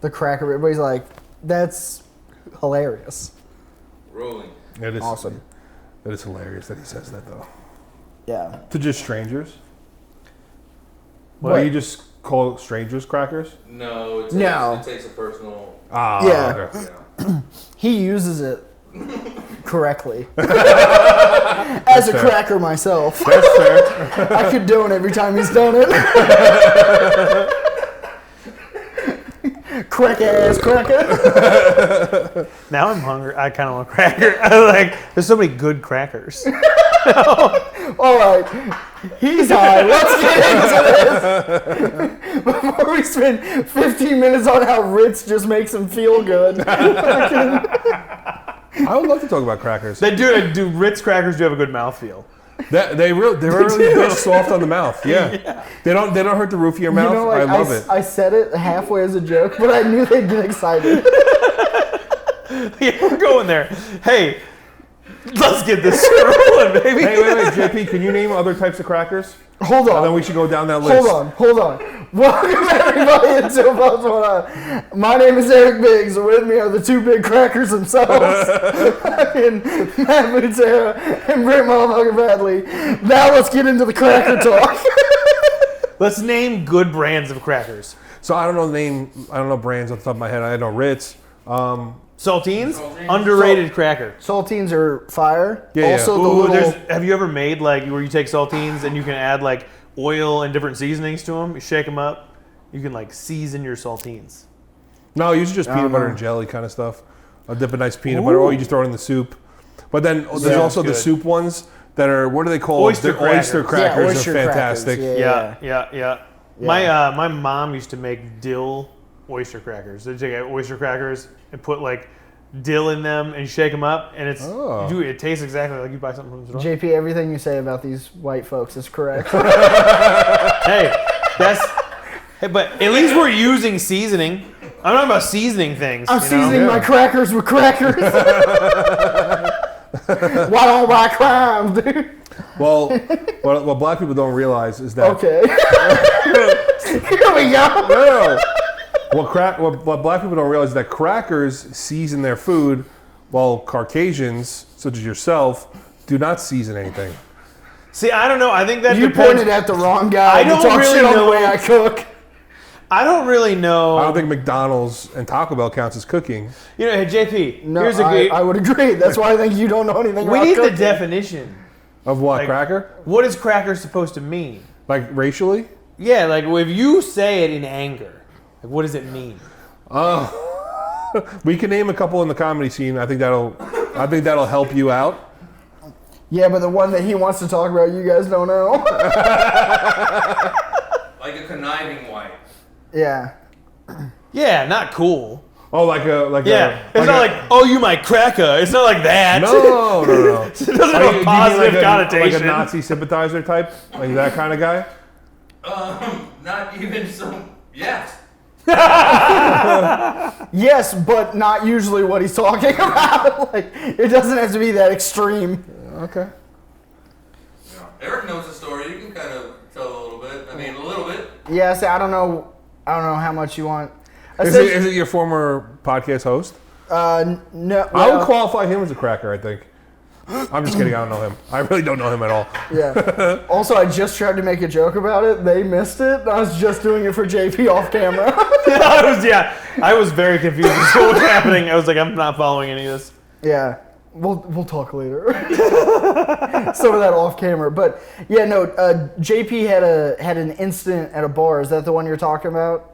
the cracker. Everybody's like, that's hilarious. Rolling. It is Awesome. It is hilarious that he says that though. Yeah. To just strangers. What? Well, you just call strangers crackers? No, it takes a personal. Ah, Yeah. okay. Yeah. He uses it correctly. As a fair. cracker myself, That's fair. I condone every time he's done it. Crack ass cracker. Now I'm hungry. I kind of want a cracker. There's so many good crackers. All right, he's high. Let's get into this before we spend 15 minutes on how Ritz just makes him feel good. I would love to talk about crackers. They do Ritz crackers do have a good mouthfeel. They're really soft on the mouth. Yeah. They don't hurt the roof of your mouth. I love it. I said it halfway as a joke, but I knew they'd get excited. Yeah, we're going there. Hey, let's get this rolling, baby. Hey, wait, JP, can you name other types of crackers? Hold on. And then we should go down that list. Hold on. Welcome everybody into Bubs. What up? My name is Eric Biggs, and with me are the two big crackers themselves, fucking Matt Butera and Brent motherfucking Bradley. Now let's get into the cracker talk. Let's name good brands of crackers. So I don't know brands off the top of my head. I know Ritz. Saltines? Underrated cracker. Saltines are fire. Yeah, also, yeah. the little... Have you ever made where you take saltines and you can add oil and different seasonings to them? You shake them up. You can season your saltines. No, usually just peanut butter and jelly kind of stuff. I'll dip a nice peanut butter, or you just throw it in the soup. But then there's also the soup ones that are, what are they called? Oyster crackers. Oyster crackers oyster are fantastic. crackers. Yeah. My mom used to make dill oyster crackers. They'd take oyster crackers and put dill in them and shake them up, and dude, it tastes exactly like you buy something from the store. JP, everything you say about these white folks is correct. Hey, but at least we're using seasoning. I'm talking about seasoning things. I'm seasoning my crackers with crackers. Why don't buy crimes, dude? Well, what black people don't realize is that... Okay. Here we go. No. What black people don't realize is that crackers season their food, while Caucasians, such as yourself, do not season anything. See, I don't know. I think that You depends. pointed at the wrong guy. I don't talk really shit on know the way I cook. I don't really know. I don't think McDonald's and Taco Bell counts as cooking. Hey, JP, No, here's a good... I would agree. That's why I think you don't know anything We about need cooking. the definition. Of what, cracker? What is cracker supposed to mean? Racially? Yeah, if you say it in anger, what does it mean? We can name a couple in the comedy scene. I think that'll help you out. Yeah, but the one that he wants to talk about, you guys don't know. Like a conniving wife. Yeah. Yeah, not cool. Oh, It's not oh, you my cracker. It's not like that. No. It doesn't have a positive connotation. Like a Nazi sympathizer type? Like that kind of guy? Not even so. Yes. Yes, but not usually what he's talking about. It doesn't have to be that extreme. Okay. Yeah. Eric knows the story. You can kind of tell a little bit. I mean, a little bit. Yeah, see, I don't know how much you want. Is it your former podcast host? No. I would qualify him as a cracker, I think. I'm just kidding. I don't know him. I really don't know him at all. Yeah. Also, I just tried to make a joke about it. They missed it. I was just doing it for JP off camera. I was very confused with what was happening. I was like, I'm not following any of this. Yeah. We'll talk later. Some of that off camera, but yeah, no. JP had an incident at a bar. Is that the one you're talking about?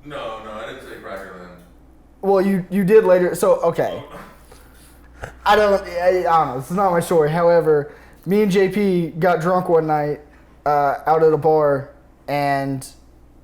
No, I didn't say cracker then. Well, you did later. So okay. I don't know. This is not my story. However, me and JP got drunk one night out at a bar, and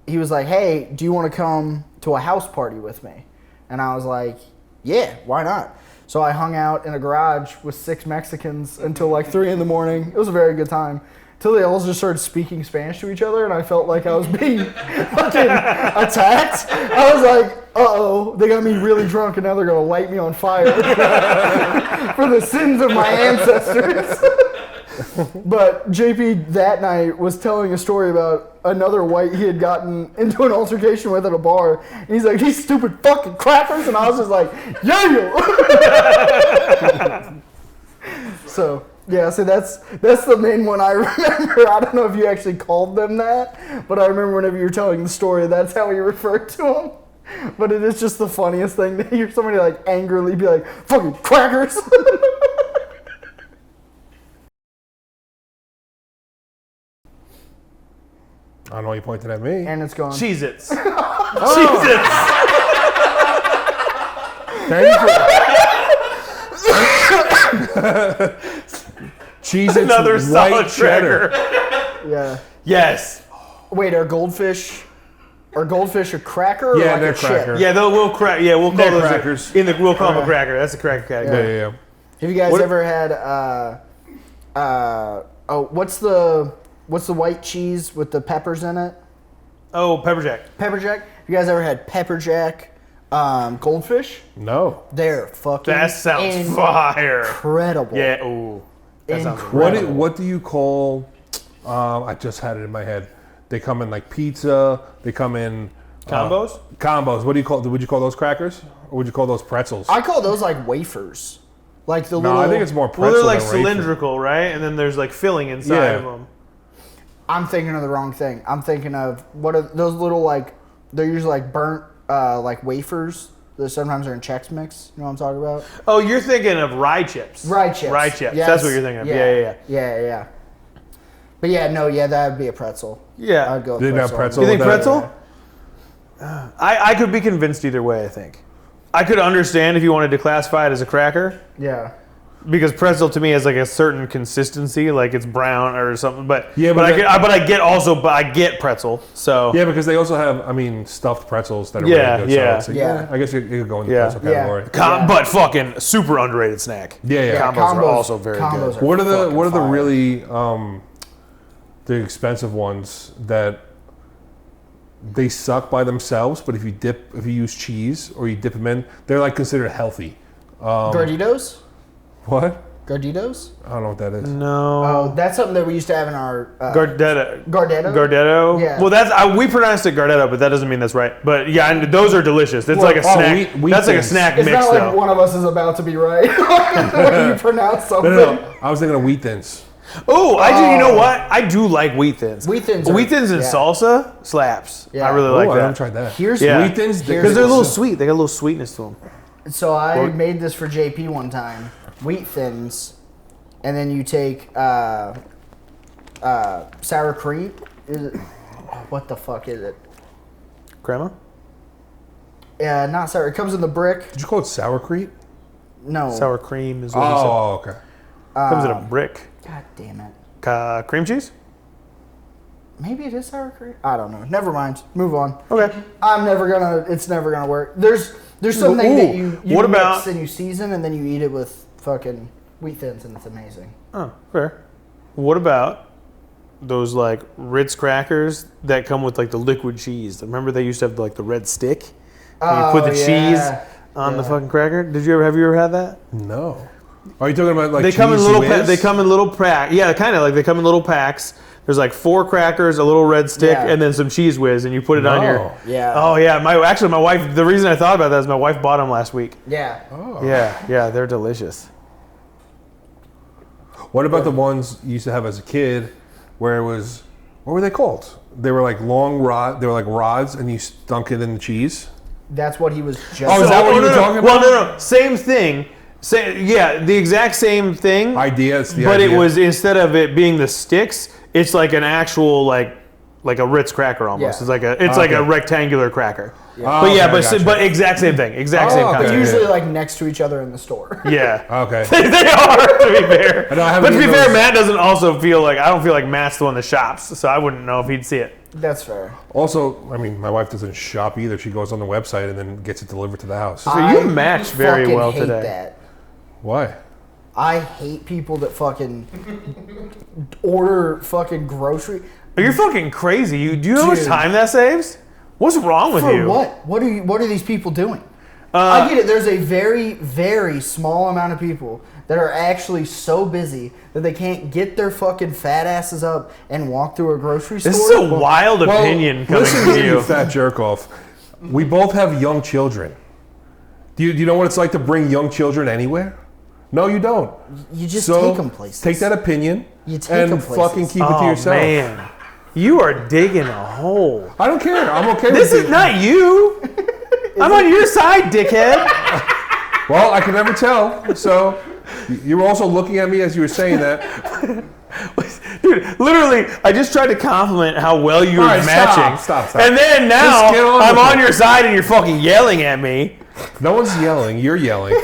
he was like, "Hey, do you want to come to a house party with me?" And I was like, "Yeah, why not?" So I hung out in a garage with 6 Mexicans until 3 a.m. It was a very good time. Till they all just started speaking Spanish to each other, and I felt like I was being fucking attacked. I was like, uh-oh, they got me really drunk, and now they're going to light me on fire for the sins of my ancestors. But JP that night was telling a story about another white he had gotten into an altercation with at a bar. And he's like, these stupid fucking crackers. And I was just like, yeah. So that's the main one I remember. I don't know if you actually called them that, but I remember whenever you were telling the story, that's how you referred to them. But it is just the funniest thing to hear somebody like angrily be like, fucking crackers. I don't know why you pointed at me. And it's gone. Cheez-Its. Oh. Cheez-Its. Thank you. Cheez-Its Another solid white cheddar. Yeah. Yes. Wait, are goldfish a cracker or Yeah, like they're a cracker. chip? Yeah, we'll crack. Yeah, we'll call They're those crackers. we'll call them a cracker. That's a cracker category. Yeah. Have you guys ever had what's the white cheese with the peppers in it? Oh, pepper jack. Pepper jack. Have you guys ever had pepper jack goldfish? No. They're fucking That sounds fire. incredible. Yeah. Ooh. That sounds Incredible. What do you call? I just had it in my head. They come in like pizza. They come in combos. Combos. What do you call? Would you call those crackers, or would you call those pretzels? I call those like wafers. Like the No, little. I think it's more pretzel. Well, they're like than wafer. cylindrical, right? And then there's like filling inside Yeah. of them. I'm thinking of the wrong thing. I'm thinking of what are those little like? They're usually like burnt like wafers. That sometimes are in Chex Mix. You know what I'm talking about? Oh, you're thinking of rye chips. Rye chips. Rye chips. Yes. That's what you're thinking of. Yeah. But that would be a pretzel. Yeah. I'd go with You think that pretzel. pretzel? You think with that- pretzel? I could be convinced either way, I think. I could understand if you wanted to classify it as a cracker, Yeah. because pretzel to me has like a certain consistency, like it's brown or something. But Yeah, but but I get pretzel. So Yeah, because they also have, stuffed pretzels that are Yeah, really good. yeah. So it's Yeah. I guess it could go in the Yeah. pretzel Yeah. category. Yeah. But fucking super underrated snack. Yeah. Combos are also very good. What are the fucking fire. really the expensive ones that they suck by themselves, but if you use cheese or you dip them in, they're like considered healthy. Gorditos? What? Gorditos? I don't know what that is. No. Oh, that's something that we used to have in our Gardetto. Gardetto. Gardetto? Yeah. Well, we pronounced it Gardetto, but that doesn't mean that's right. But yeah, and those are delicious. It's Well, like a snack. wheat That's like a thins. snack It's mix, not like though. one of us is about to be right when you pronounce something. No. I was thinking of wheat thins. Oh, I do. You know what? I do like wheat thins. Wheat thins Wheat thins and yeah. salsa slaps. Yeah. I really Oh, like I that. haven't tried that. Here's Yeah. Wheat thins Because they're a little sweet. They got a little sweetness to them. So I made this for JP one time. Wheat thins, and then you take sour cream. What the fuck is it? Grandma? Yeah, not sour. It comes in the brick. Did you call it sour cream? No. Sour cream is what Oh, okay. he said. Comes in a brick. God damn it. Cream cheese? Maybe it is sour cream. I don't know. Never mind. Move on. Okay. It's never gonna work. There's something Ooh, that you what mix about- and you season and then you eat it with fucking wheat thins and it's amazing. Oh, fair. What about those like Ritz crackers that come with like the liquid cheese? Remember they used to have like the red stick? And you put the cheese on the fucking cracker. Have you ever had that? No. Are you talking about like They come in cheese little. whiz? They come in little packs. Yeah, kind of like they come in little packs. There's like 4 crackers, a little red stick, Yeah. and then some cheese whiz, and you put it on your. Yeah. Oh yeah, my wife. The reason I thought about that is my wife bought them last week. Yeah. Oh. Yeah, they're delicious. What about the ones you used to have as a kid, where it was, what were they called? They were like long rod. They were like rods, and you stunk it in the cheese. That's what he was just. Oh, is that what you were talking about? Well, no, same thing. The exact same thing. Idea. It's the But idea. it was, instead of it being the sticks, it's like an actual like a Ritz cracker almost. Yeah. It's like a Okay. rectangular cracker. Yeah. Oh, okay, I but gotcha. but exact same thing. Exact same Oh, okay. They're concept. usually like next to each other in the store. Yeah. Okay. They are, to be fair. I know, I haven't But to be eaten fair, those. Matt doesn't also feel like, I don't feel like Matt's the one that shops, so I wouldn't know if he'd see it. That's fair. Also, my wife doesn't shop either. She goes on the website and then gets it delivered to the house. So you match very fucking well hate today. That. Why? I hate people that fucking order fucking grocery. You're fucking crazy. Do you know how much Dude. time that saves? What's wrong with For you? what? What are these people doing? I get it. There's a very, very small amount of people that are actually so busy that they can't get their fucking fat asses up and walk through a grocery store. This is a wild opinion coming listen from here, you. you fat jerk off. We both have young children. Do you know what it's like to bring young children anywhere? No, you don't. You just take them places. Take that opinion You take and them places. fucking keep it to yourself. Man, you are digging a hole. I don't care. I'm okay This with is it. not you. I'm on your side, dickhead. Well, I can never tell. So you were also looking at me as you were saying that. Dude, literally, I just tried to compliment how well you were All right, matching. Stop. And then now Just get on I'm with on it. your side and you're fucking yelling at me. No one's yelling. You're yelling.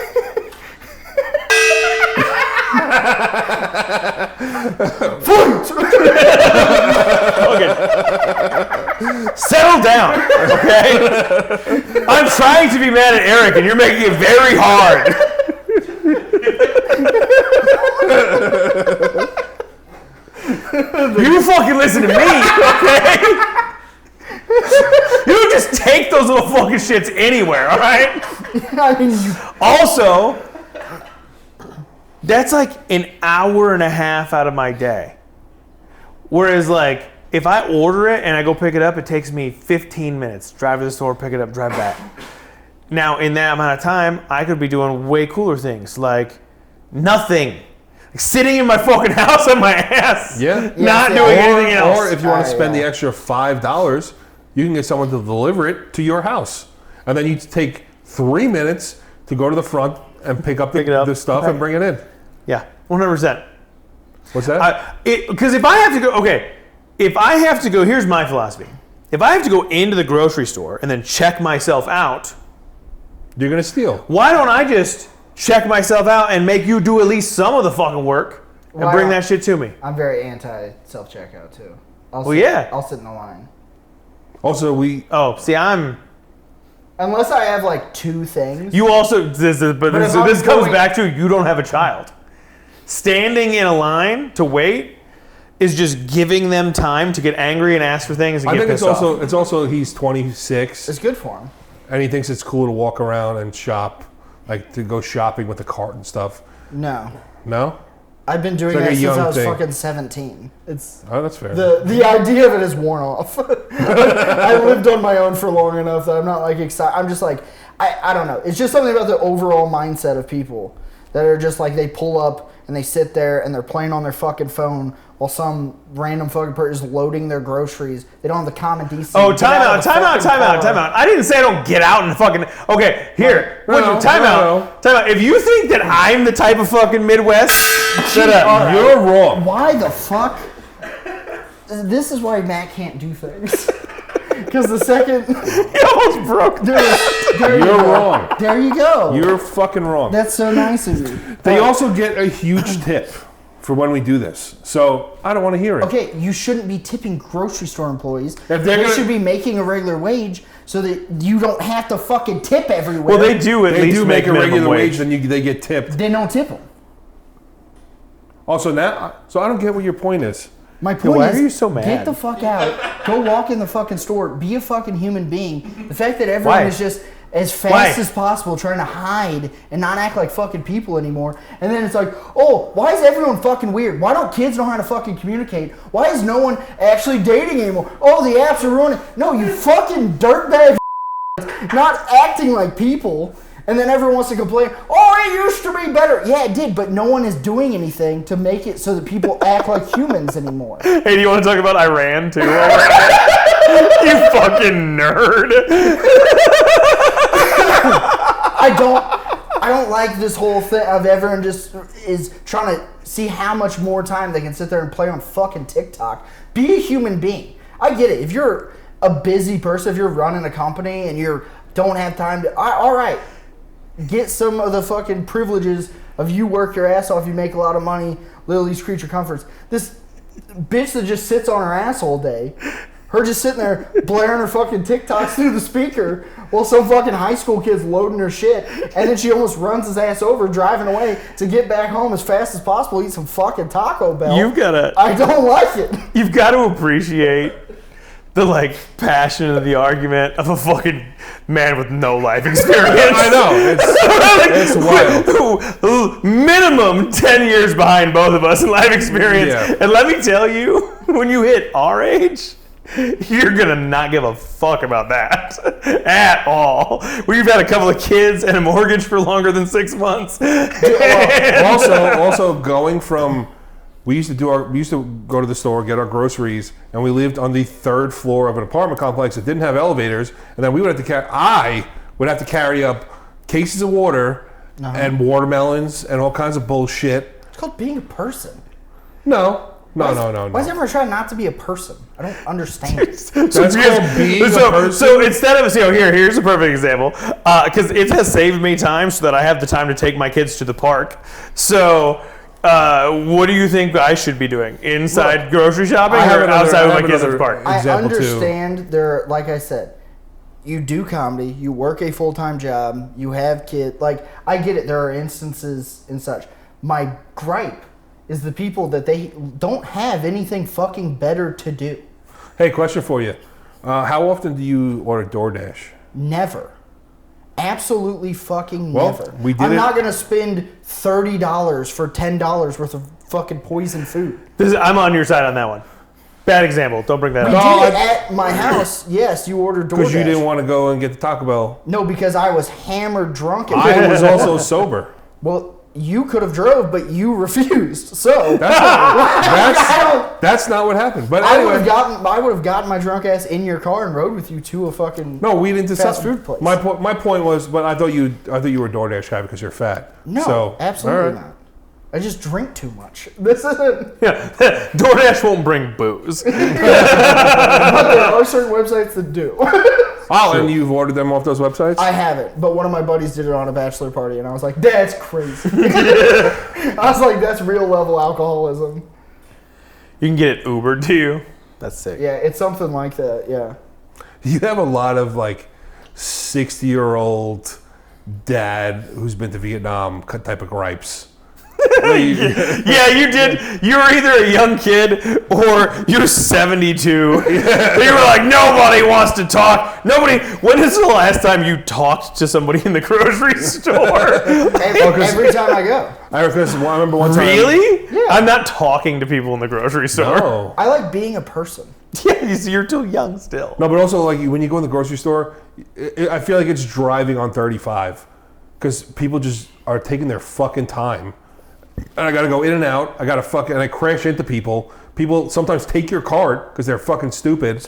Okay. Settle down, okay? I'm trying to be mad at Eric and you're making it very hard. You fucking listen to me, okay? You don't just take those little fucking shits anywhere, alright? I mean, Also, that's like an hour and a half out of my day. Whereas, like, if I order it and I go pick it up, it takes me 15 minutes. Drive to the store, pick it up, drive back. Now, in that amount of time, I could be doing way cooler things, like nothing. Like sitting in my fucking house on my ass. Yeah. Not see, doing anything else. Or if you want to spend yeah. the extra $5, you can get someone to deliver it to your house. And then you take 3 minutes to go to the front and pick up Pick it up. the stuff and bring it in. Yeah, 100%. What's that? Because if I have to go, okay, if I have to go, here's my philosophy. If I have to go into the grocery store and then check myself out, You're going to steal. why don't I just check myself out and make you do at least some of the fucking work and Why bring not? that shit to me? I'm very anti self checkout too. Well, yeah. I'll sit in the line Also, Oh, see, unless I have like 2 things. you also, this if I'm comes going- back to you don't have a child. Standing in a line to wait is just giving them time to get angry and ask for things and I get think pissed off. it's also he's 26 It's good for him. and he thinks it's cool to walk around and shop, like to go shopping with the cart and stuff. No, No? I've been doing It's like that a since young I was thing. fucking 17. It's Oh, that's fair. the idea of it is worn off. I lived on my own for long enough that I'm not like excited. I'm just like I don't know. It's just something about the overall mindset of people that are just like they pull up and they sit there and they're playing on their fucking phone while some random fucking person is loading their groceries. They don't have the common decency. Oh, to get out of the time fucking car. out. I didn't say I don't get out and fucking. Okay, here. Time out. If you think that I'm the type of fucking Midwest, shut up. Alright. You're wrong. Why the fuck? This is why Matt can't do things. Because the second, You almost broke. there you You're go. wrong. There you go. You're fucking wrong. That's so nice of you. They also get a huge tip for when we do this. So I don't want to hear it. Okay, you shouldn't be tipping grocery store employees. they're They gonna- should be making a regular wage so that you don't have to fucking tip everywhere. Well, they do at They least do make a minimum regular wage, then they get tipped. They don't tip them. Also, now, so I don't get what your point is. My point why is, are you so mad? get the fuck out. Go walk in the fucking store. Be a fucking human being. The fact that everyone Why? is just as fast Why? as possible trying to hide and not act like fucking people anymore. And then it's like, oh, why is everyone fucking weird? Why don't kids know how to fucking communicate? Why is no one actually dating anymore? Oh, the apps are ruining. No, you fucking dirtbag not acting like people. And then everyone wants to complain, oh, it used to be better. Yeah, it did, but no one is doing anything to make it so that people act like humans anymore. Hey, do you want to talk about Iran too? You fucking nerd. I don't like this whole thing of everyone just is trying to see how much more time they can sit there and play on fucking TikTok. Be a human being. I get it. If you're a busy person, if you're running a company and you don't have time to, all right, get some of the fucking privileges of you work your ass off, you make a lot of money, live these creature comforts. This bitch that just sits on her ass all day, her just sitting there blaring her fucking TikToks through the speaker while some fucking high school kid's loading her shit, and then she almost runs his ass over driving away to get back home as fast as possible, eat some fucking Taco Bell. I don't like it. You've got to appreciate the like passion of the argument of a fucking man with no life experience. I know. It's wild. Minimum 10 years behind both of us in life experience. Yeah. And let me tell you, when you hit our age, you're gonna not give a fuck about that at all. We've had a couple of kids and a mortgage for longer than 6 months. also going from we used to go to the store, get our groceries, and we lived on the 3rd floor of an apartment complex that didn't have elevators, and then I would have to carry up cases of water and watermelons and all kinds of bullshit. It's called being a person. No. Why is everyone trying not to be a person? I don't understand. That's called being a person. So instead of here's a perfect example, because it has saved me time so that I have the time to take my kids to the park. So. What do you think I should be doing? Inside grocery shopping or outside with my kids at the park? I understand there, like I said, you do comedy, you work a full-time job, you have kids. Like, I get it, there are instances and such. My gripe is the people that they don't have anything fucking better to do. Hey, question for you. How often do you order DoorDash? Never. Absolutely fucking never. I'm not going to spend $30 for $10 worth of fucking poison food. I'm on your side on that one. Bad example. Don't bring that up. We did it at my house. Yes, you ordered DoorDash. Because you didn't want to go and get the Taco Bell. No, because I was hammered drunk. I was also sober. Well, you could have drove, but you refused. So that's not what happened. But anyway, I would have gotten my drunk ass in your car and rode with you to a fucking we didn't fast food place. My point was, but I thought you were a DoorDash guy because you're fat. No, absolutely not. I just drink too much. This isn't. Yeah, DoorDash won't bring booze. But there are certain websites that do. Oh, and you've ordered them off those websites? I haven't, but one of my buddies did it on a bachelor party, and I was like, that's crazy. I was like, that's real level alcoholism. You can get it Ubered to you. That's sick. Yeah, it's something like that, yeah. You have a lot of, 60-year-old dad who's been to Vietnam type of gripes. Yeah, you did. You were either a young kid or you're 72. You were like, nobody wants to talk. When is the last time you talked to somebody in the grocery store? Every time I go. I remember one time. Really? Yeah. I'm not talking to people in the grocery store. No. I like being a person. Yeah, you're too young still. No, but also when you go in the grocery store, I feel like it's driving on 35 because people just are taking their fucking time. And I gotta go in and out. And I crash into people. People sometimes take your cart because they're fucking stupid.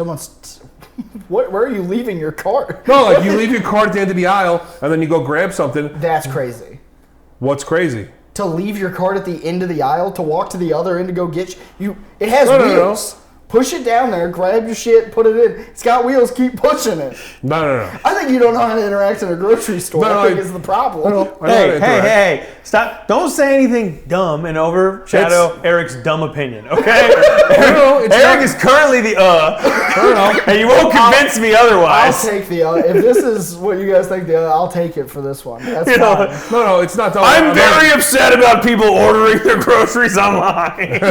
Where are you leaving your cart? No, you leave your cart at the end of the aisle and then you go grab something. That's crazy. What's crazy? To leave your cart at the end of the aisle, to walk to the other end to go get you. It has wheels. No. Push it down there, grab your shit, put it in. It's got wheels, keep pushing it. No. I think you don't know how to interact in a grocery store. I think it's the problem. Hey, stop. Don't say anything dumb and overshadow Eric's dumb opinion, okay? Eric is currently the and you won't convince me otherwise. I'll take the if this is what you guys think I'll take it for this one. That's fine. No, it's not dumb. I'm very upset about people ordering their groceries online. It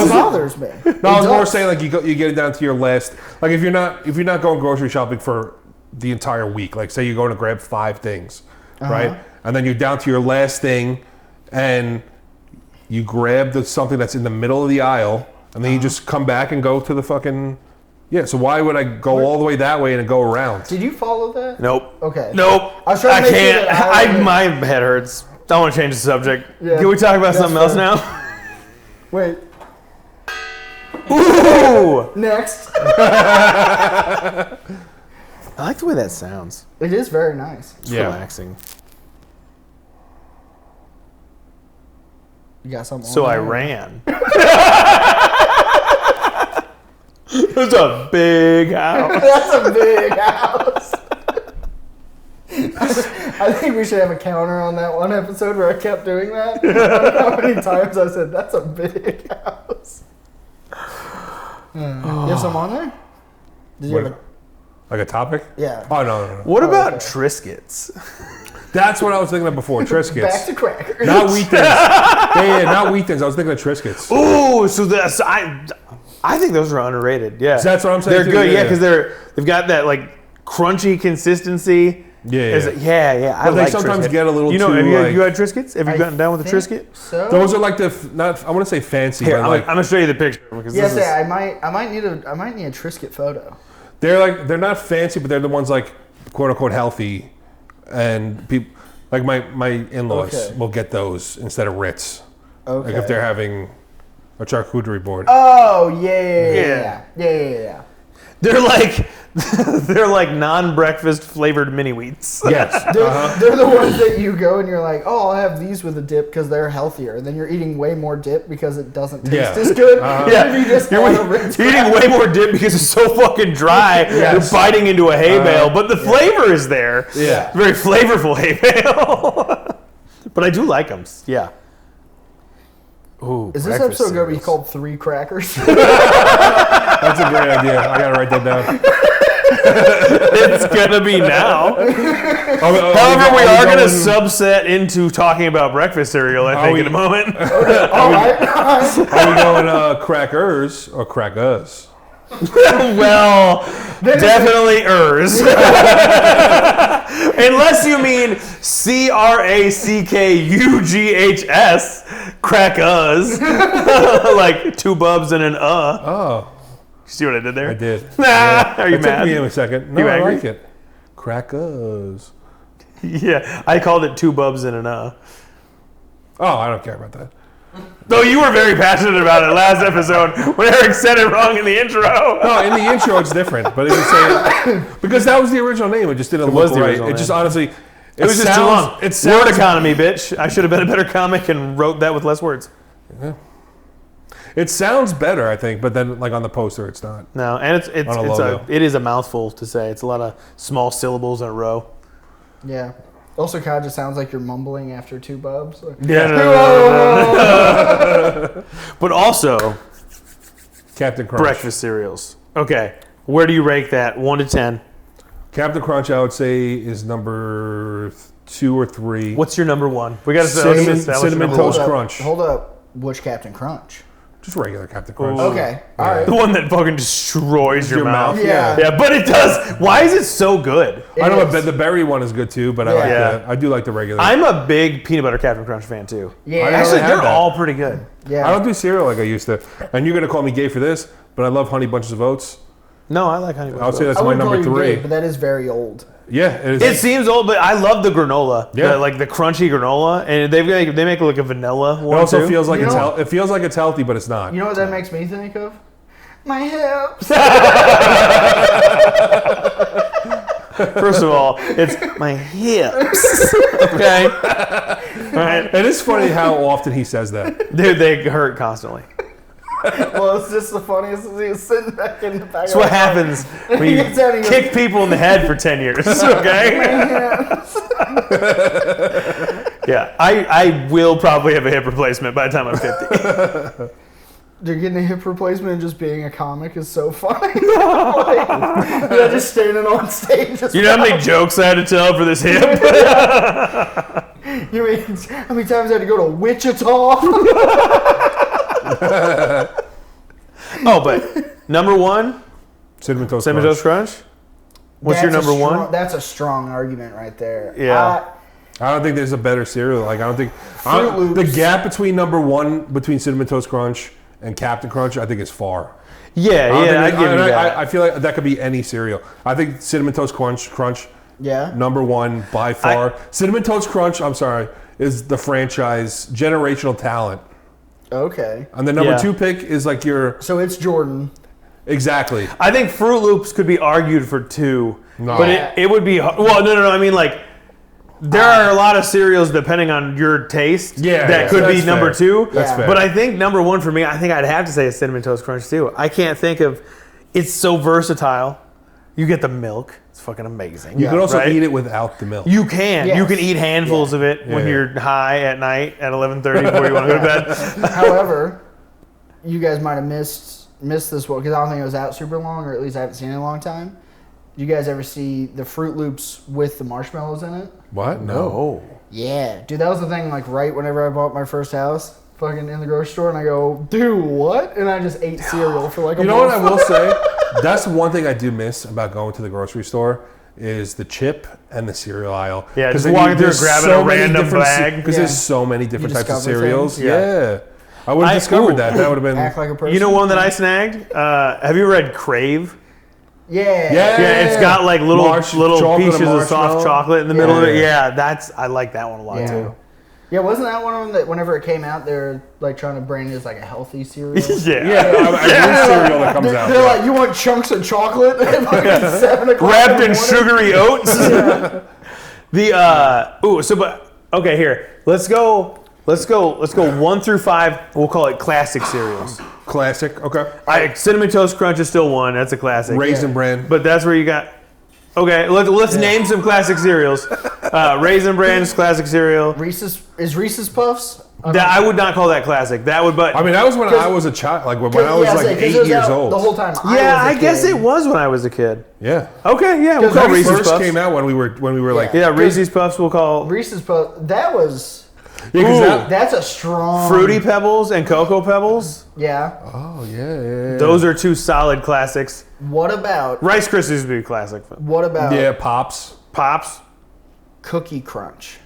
bothers me. No, I was more saying you get it down to your last. If you're not going grocery shopping for the entire week, say you're going to grab 5 things, right? And then you're down to your last thing, and you grab something that's in the middle of the aisle, and then you just come back and go to the fucking. Yeah, so why would I go all the way that way and go around? Did you follow that? Nope. Okay. Nope. I was trying to make sure that my head hurts. I want to change the subject. Yeah, can we talk about something else now? Wait. Ooh! Next. I like the way that sounds. It is very nice. It's relaxing. You got something So I ran. It's a big house. That's a big house. I think we should have a counter on that one episode where I kept doing that. I don't know how many times I said, that's a big house. You have some on there? Did you have a topic? Yeah. Oh, no. What about Triscuits? That's what I was thinking of before, Triscuits. Back to crackers. Not wheat thins. Yeah, not wheat thins. I was thinking of Triscuits. Ooh, so I think those are underrated. Yeah, That's what I'm saying. They're too. good. Yeah, because they've got that like crunchy consistency. Yeah. I But they like sometimes Triscuit. get a little too. Have like, you had Triscuits? Have you gotten down with the Triscuit? So those are like I want to say fancy, Here, but I'm like gonna show you the picture because yes, this is, I might need a Triscuit photo. they're not fancy, but they're the ones like quote unquote healthy, and people like my in-laws Okay. will get those instead of Ritz. Okay. Like if they're having a charcuterie board. Oh yeah. they're like non-breakfast flavored mini wheats. Yes. They're the ones that you go and you're like, oh, I'll have these with a dip because they're healthier. And then you're eating way more dip because it doesn't taste as good. Yeah, You just you're, add a Ritz you're eating way more dip because it's so fucking dry. Yes. You're biting into a hay bale, but the flavor is there. Yeah. Very flavorful hay bale. But I do like them. Yeah. Ooh, Is this breakfast episode going to be cereals. called Three Crackers? That's a great idea. I gotta write that down. It's gonna be now. However, we are gonna subset into talking about breakfast cereal. I think in a moment. All right. Are we going crackers or crackers? Well, definitely ers. Unless you mean CRACKUGHS, crackers, like two bubs and an Oh, See what I did there? I did. Are you It mad? took me a second. No, You I angry? like it. Crackers. Yeah, I called it two bubs and an Oh, I don't care about that. Though you were very passionate about it last episode when Eric said it wrong in the intro. No, in the intro it's different, but it was saying because that was the original name. It just didn't was look the right. original It just name. honestly, It was just too long. It Word sounds economy, bitch. I should have been a better comic and wrote that with less words. It sounds better, I think, but then like on the poster, it's not. No, and it is a mouthful to say. It's a lot of small syllables in a row. Yeah. Also, kind of just sounds like you're mumbling after two bubs. Like, But also Captain Crunch. breakfast cereals. Okay, where do you rank that? 1 to 10. Captain Crunch, I would say, is number 2 or 3. What's your number one? We got to Cinnamon hold Toast up, Crunch. Hold up. Which Captain Crunch? Just regular Captain Crunch. Okay. All right. The one that fucking destroys your mouth. Yeah. Yeah, but it does. Why is it so good? I know, It is. but the berry one is good too. But Yeah. I do like the regular. I'm a big peanut butter Captain Crunch fan too. Yeah. I Actually, really have they're that. all pretty good. Yeah. I don't do cereal like I used to. And you're gonna call me gay for this, but I love Honey Bunches of Oats. No, I like Honey I would Bunches say of that's I my wouldn't call number you 3. gay, but that is very old. Yeah, it is. It seems old, but I love the granola. Yeah. Like the crunchy granola, and they make like a vanilla It one also too. feels like You it's know- it feels like it's healthy, but it's not. You know what that makes me think of? My hips. First of all, it's my hips. Okay, all right, It is funny how often he says that. dude, they hurt constantly. Well, it's just the funniest as he was sitting back in the back. That's what happens when you He said he was- kick people in the head for 10 years. Okay. Yeah, I will probably have a hip replacement by the time I'm 50. Dude, getting a hip replacement and just being a comic is so funny. Like, yeah, just standing on stage. Just You know how many jokes I had to tell for this hip? You mean how many times I had to go to Wichita? Oh, but number one, Cinnamon Toast Cinnamon Crunch. Toast Crunch. What's your That's a number strong- one? That's a strong argument right there. Yeah. I don't think there's a better cereal. Like I don't think Fruit the Loops. gap between number 1 between Cinnamon Toast Crunch and Captain Crunch, I think is far. Yeah, I give you that. I feel like that could be any cereal. I think Cinnamon Toast Crunch, Yeah. number 1 by far. Cinnamon Toast Crunch, I'm sorry, is the franchise generational talent. Okay. And the number Yeah. 2 pick is like your So it's Jordan. exactly. I think Fruit Loops could be argued for 2, No. but it would be well. No. I mean, like, there are a lot of cereals depending on your taste. Yeah, that yeah, could be that's number fair. 2. That's Yeah. fair. But I think number 1 for me, I think I'd have to say a Cinnamon Toast Crunch too. I can't think of. It's so versatile. You get the milk. It's fucking amazing. you could also right? eat it without the milk. You can. Yes. You can eat handfuls of it when Yeah. you're high at night at 11:30 before you want to go to bed. However, you guys might have missed this one because I don't think it was out super long, or at least I haven't seen it in a long time. Do you guys ever see the Fruit Loops with the marshmallows in it? What? No. Oh. Yeah, dude, that was the thing. Like right whenever I bought my first house, fucking in the grocery store, and I go, "Do what?" And I just ate cereal for like a You know month. what I will say? That's one thing I do miss about going to the grocery store is the chip and the cereal aisle. Yeah, just then walking through there's grabbing so a many random different bag. Because there's so many different types of discover cereals. things. Yeah. I would have discovered that. That would have been. Act like a person. You know one that I snagged? Have you read Crave? Yeah. Yeah. It's got like little Chocolate pieces and of soft marshmallow. chocolate in the middle of it. Yeah. Yeah, I like that one a lot Yeah. too. Yeah, wasn't that one of them that whenever it came out, they were like trying to brand it as like a healthy cereal? Yeah. Every cereal that comes out. They're like, you want chunks of chocolate at fucking 7 o'clock Wrapped in in the morning? sugary oats. Okay, here. Let's go 1 through 5. We'll call it classic cereals. Classic. Okay. Cinnamon Toast Crunch is still one. That's a classic. Raisin Bran. But that's where you got. Okay, let's name some classic cereals. Raisin Bran's classic cereal. Reese's Puffs? I would not call that classic. That would, but I mean, that was when I was a child. Like when I was like 8 years old. The whole time. I guess it was when I was a kid. Yeah. Okay, yeah, we'll Because call when When it Reese's first Puffs. came out when we were like Yeah, Reese's Puffs we'll call Reese's Puffs. That was. yeah, 'cause that- That's a strong. Fruity Pebbles and Cocoa Pebbles. Yeah. Oh yeah. Those are two solid classics. What about? Rice Krispies would be a classic. What about? Yeah, Pops. Pops. Cookie Crunch.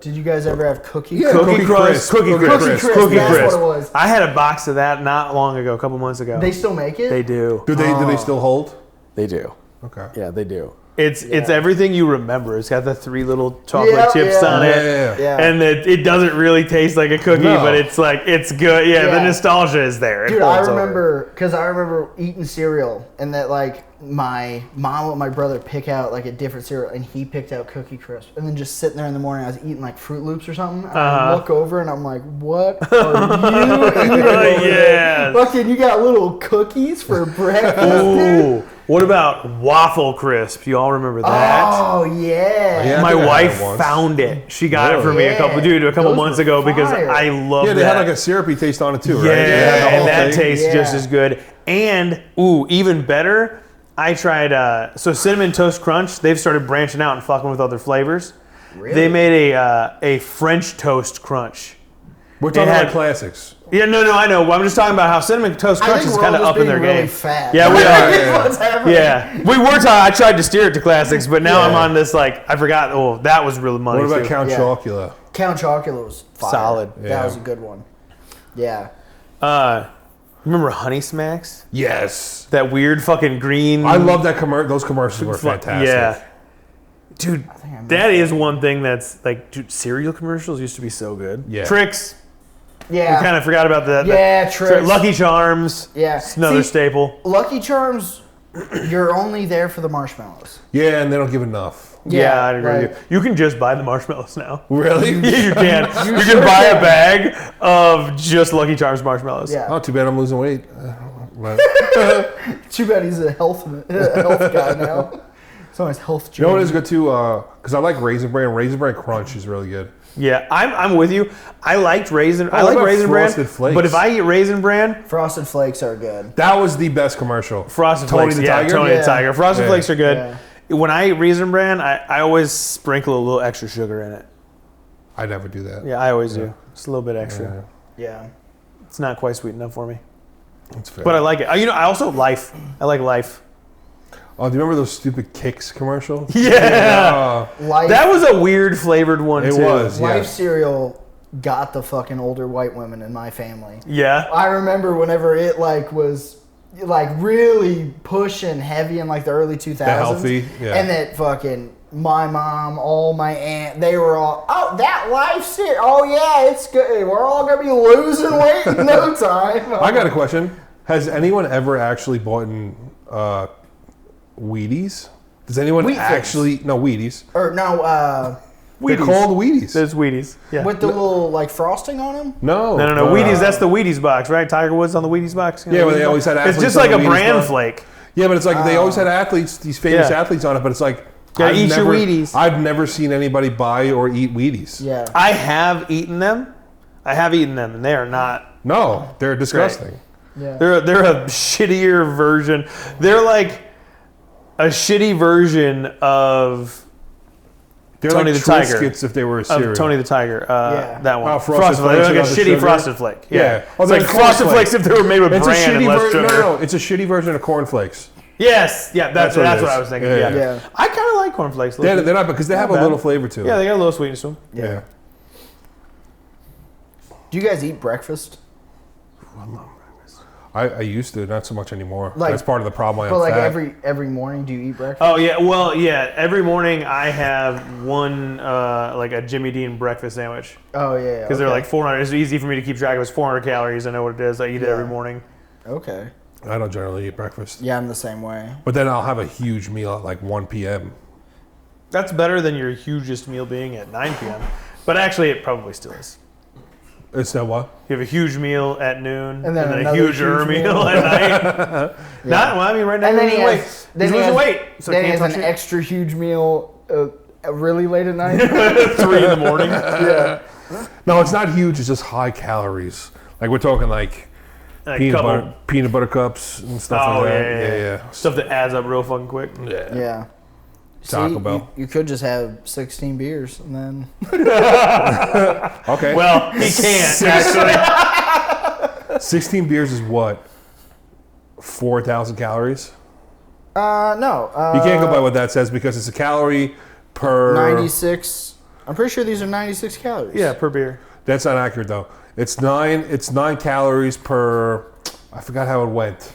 Did you guys ever have Cookie Yeah, Crunch? Cookie Crisp. Cookie Crisp. Cookie Crisp, that's what it was. I had a box of that not long ago, a couple months ago. They still make it? They do. Do they still hold? They do. Okay. Yeah, they do. It's everything you remember. It's got the 3 little chocolate Yeah, chips yeah. on it. Yeah. And it doesn't really taste like a cookie, No. but it's like, it's good. Yeah, the Yeah. nostalgia is there. It Dude, I holds over. remember eating cereal and that like my mom and my brother pick out like a different cereal and he picked out Cookie Crisp and then just sitting there in the morning I was eating like Fruit Loops or something and I look over and I'm like, what are you eating over there? Yes. Fucking you got little cookies for breakfast, dude? Ooh. What about Waffle Crisp? You all remember that? Oh yeah. Yeah. I My think I had wife it once. found it. She got it Really? for me a couple Those months were ago because fire. I love Yeah, they that. had like a syrupy taste on it too, right? Yeah, They had the and whole that thing. tastes just Yeah. as good. And even better, I tried so Cinnamon Toast Crunch. They've started branching out and fucking with other flavors. Really? They made a French Toast Crunch. We're talking It had- about classics. Yeah, no, I know. I'm just talking about how Cinnamon Toast I Crunch think is we're kind of all up just in their being really game. fat. Yeah, we Yeah. are. What's happening? Yeah, we were talking. I tried to steer it to classics, but now Yeah. I'm on this like I forgot. Oh, that was really money What about too. Count Yeah. Chocula? Count Chocula was fire. Solid. That Yeah. was a good one. Yeah. Remember Honey Smacks? Yes. That weird fucking green. I love that those commercials were fantastic. Yeah. Dude, I that is one thing that's like, dude, cereal commercials used to be so good. Yeah. Tricks. Yeah. We kind of forgot about that. Yeah, Tricks. Lucky Charms. Yeah. It's another See, staple. Lucky Charms, you're only there for the marshmallows. Yeah, and they don't give enough. Yeah, I agree right. with you. You can just buy the marshmallows now. Really? You can. You sure can buy can. a bag of just Lucky Charms marshmallows. Yeah. Oh, too bad I'm losing weight. But- Too bad he's a health guy now. It's always health you know what journey. is good too? Because I like Raisin Bran. Raisin Bran Crunch is really good. Yeah, I'm with you. I liked Raisin. I what like about Raisin Bran. Frosted Flakes? But if I eat Raisin Bran, Frosted Flakes are good. That was the best commercial. Frosted Tony Flakes. the Yeah, Tiger? Tony Yeah. the Tiger. Frosted Yeah. Flakes are good. Yeah. When I eat Raisin Bran, I always sprinkle a little extra sugar in it. I never do that. Yeah, I always do. Just a little bit extra. Yeah. It's not quite sweet enough for me. That's fair. But I like it. I also Life. I like Life. Oh, do you remember those stupid Kicks commercials? Yeah. Life, That was a weird flavored one It too. was. Life yeah. cereal got the fucking older white women in my family. Yeah. I remember whenever it like was like really pushing heavy in like the early 2000s. The healthy, yeah. And that fucking my mom, all my aunt, they were all, oh, that Life cereal, oh yeah, it's good. We're all gonna be losing weight in no time. I got a question. Has anyone ever actually bought in Wheaties? Does anyone Wheat Thins. actually no Wheaties? Or no, They're called Wheaties. There's Wheaties. Yeah. with the little like frosting on them. No, No. Wheaties. That's the Wheaties box, right? Tiger Woods on the Wheaties box. You know, Yeah, but they Wheaties always box? had It's athletes just on like the a Wheaties bran box. flake. Yeah, but it's like they always had athletes, these famous Yeah. athletes on it. But it's like Gotta eat your Wheaties. I've never seen anybody buy or eat Wheaties. Yeah. I have eaten them. And they are not. No, they're disgusting. Yeah. They're a shittier version. They're like a shitty version of They're Tony like the Tiger. Triscuits if they were a cereal. Tony the Tiger. Yeah. That one. Oh, Frosted Flakes Like a without the shitty sugar? Frosted Flake. Yeah. Yeah. Oh, It's like they're Frosted cornflakes. Flakes if they were made with It's a bran and shitty less version. sugar. No, it's a shitty version of cornflakes. Yes. Yeah, that's That's what it what is. I was thinking. Yeah, Yeah. yeah. I kind of like cornflakes. They're not because they have a bad. little flavor to them. Yeah, they got a little sweetness to them. Yeah. Do you guys eat breakfast? I used to, not so much anymore. Like- That's part of the problem. But I'm like fat. every morning, do you eat breakfast? Oh yeah, well yeah. Every morning I have one like a Jimmy Dean breakfast sandwich Oh yeah. because they're like 400. It's easy for me to keep track of. It's 400 calories. I know what it is. I eat it every morning. Okay. I don't generally eat breakfast. Yeah, I'm the same way. But then I'll have a huge meal at like 1 p.m. That's better than your hugest meal being at 9 p.m. But actually, it probably still is. Is that what? You have a huge meal at noon And then a another huger huge meal meal. at night. Not well. I mean, right now And then he's he losing weight. has, He's losing weight. So then he can't has touch an it. extra huge meal really late at night. 3 in the morning. Yeah. No, it's not huge. It's just high calories. Like we're talking like A peanut butter cups and stuff Oh like yeah, that. yeah. Stuff that adds up real fucking quick. Yeah. Yeah. Taco See, Bell. You could just have 16 beers and then. Okay. Well, he can't actually. 16 beers is what? 4,000 calories? No. You can't go by what that says because it's a calorie per. 96. I'm pretty sure these are 96 calories. Yeah, per beer. That's not accurate though. It's 9 calories per. I forgot how it went.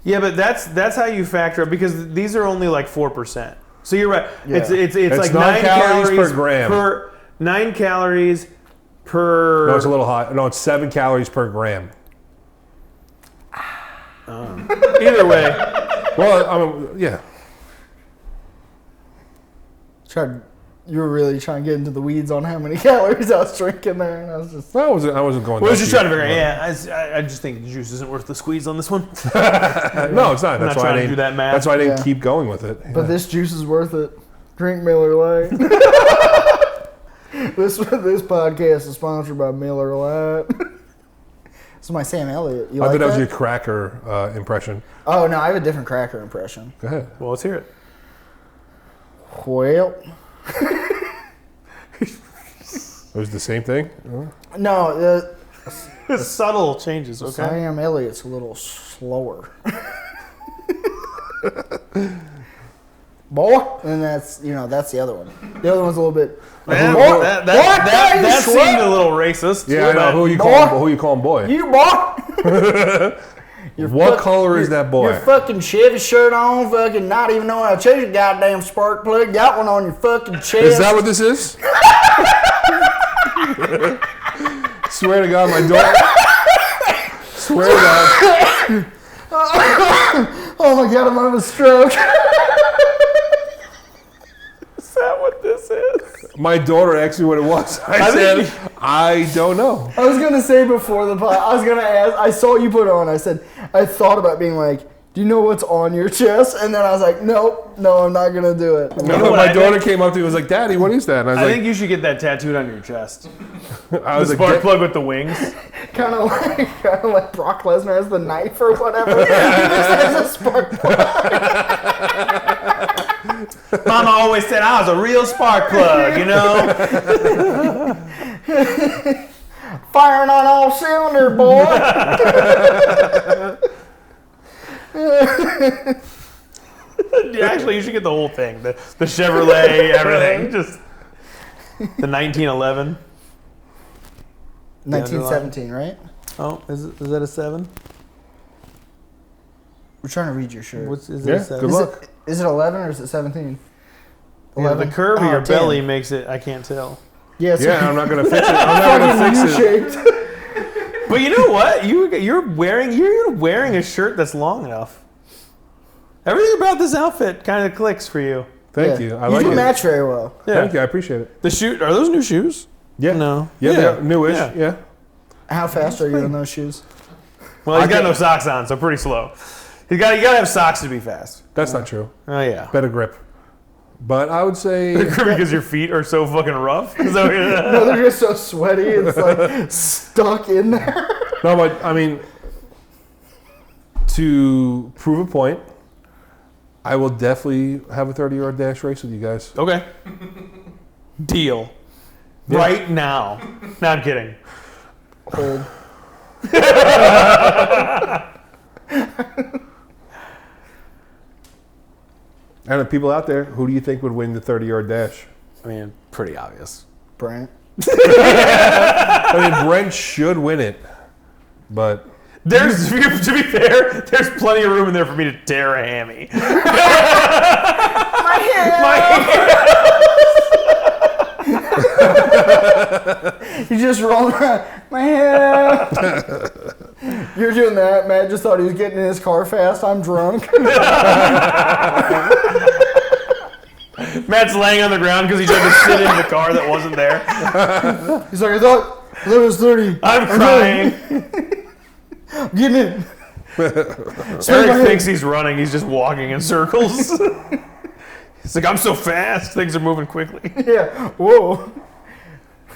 Yeah, but that's how you factor it because these are only like 4%. So you're right. Yeah. It's like 9 calories per gram. 9 calories per. No, it's a little high. No, it's 7 calories per gram. Either way, Well, I mean, yeah. You were really trying to get into the weeds on how many calories I was drinking there, and I was just. I wasn't going. I was that just trying to deep. figure out. Yeah, I just think the juice isn't worth the squeeze on this one. No, it's not. That's not why I trying to didn't do that math. That's why I didn't Yeah. keep going with it. But Yeah. this juice is worth it. Drink Miller Lite. This podcast is sponsored by Miller Lite. This is my Sam Elliott. You I like thought that was that? your cracker impression. Oh no, I have a different cracker impression. Go ahead. Well, let's hear it. Well, It was the same thing. no, Subtle changes. Okay. Sam Elliott's a little slower. Boy, and that's the other one. The other one's a little bit. That seemed a little racist. Yeah, I know. but- Who you calling boy? You boy. What color is that boy? Your fucking Chevy shirt on, fucking not even knowing how to change your goddamn spark plug. Got one on your fucking chest. Is that what this is? Swear to God, my daughter. Swear to God. Oh my God, I'm having a stroke. Is that what this is? My daughter asked me what it was. I said, I don't know. I was gonna say before the pod, I was gonna ask. I saw you put it on. I said I thought about being like, do you know what's on your chest? And then I was like, nope, no, I'm not gonna do it. No, know what my I daughter came up to me and was like, Daddy, what is that? And I was I like, think you should get that tattooed on your chest. I The was spark like, plug with the wings. Kind of like Brock Lesnar has the knife or whatever. He just has a spark plug. Mama always said I was a real spark plug, you know? Firing on all cylinder, boy. Actually, you should get the whole thing. The Chevrolet, everything. Just the 1911. 1917, right? Oh, is that a 7? We're trying to read your shirt. Is Yeah, it a 7? good luck. Is it 11 or is it 17? Yeah, the curve of Oh, your 10. belly makes it, I can't tell. Yeah, it's yeah, I'm not gonna fix it. I'm not gonna fix it. U-shaped. But you know what? You're wearing a shirt that's long enough. Everything about this outfit kind of clicks for you. Thank Yeah. you. I like do it. match very well. Yeah. Thank you. I appreciate it. The shoe, are those new shoes? Yeah. No. Yeah, they're newish. Yeah. Yeah. How fast are you in those shoes? Well, he's got get- no socks on, so pretty slow. You got to have socks to be fast. That's not true. Oh yeah. Better grip. But I would say Because your feet are so fucking rough. Is that what you're- No, they're just so sweaty. It's like stuck in there. no, but I mean, to prove a point, I will definitely have a 30-yard dash race with you guys. Okay. Deal. Yeah. Right now. No, I'm kidding. Hold. And the people out there, who do you think would win the 30-yard dash? I mean, pretty obvious. Brent. I mean, Brent should win it, but There's, to be fair, there's plenty of room in there for me to tear a hammy. My hair. You just roll around. My hair. You're doing that. Matt just thought he was getting in his car fast. I'm drunk. Matt's laying on the ground because he tried to sit in the car that wasn't there. He's like, I thought it was 30. I'm crying. I'm getting it. Eric thinks he's running. He's just walking in circles. He's like, I'm so fast. Things are moving quickly. Yeah. Whoa.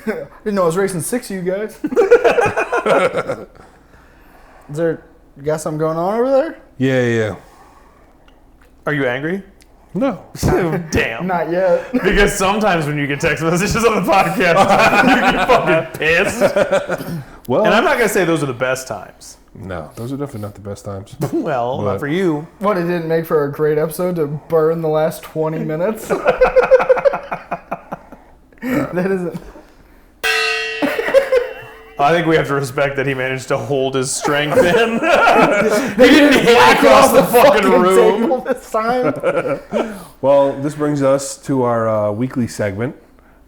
Didn't know I was racing 6 of you guys. Is there, you got something going on over there? yeah. Are you angry? No. Damn. Not yet. Because sometimes when you get text messages on the podcast, you get fucking pissed. Well, And I'm not going to say those are the best times. no, those are definitely not the best times. Well, What? not for you. What, it didn't make for a great episode to burn the last 20 minutes? That isn't... I think we have to respect that he managed to hold his strength in. He didn't hit across the fucking room. Table this time. Well, this brings us to our weekly segment.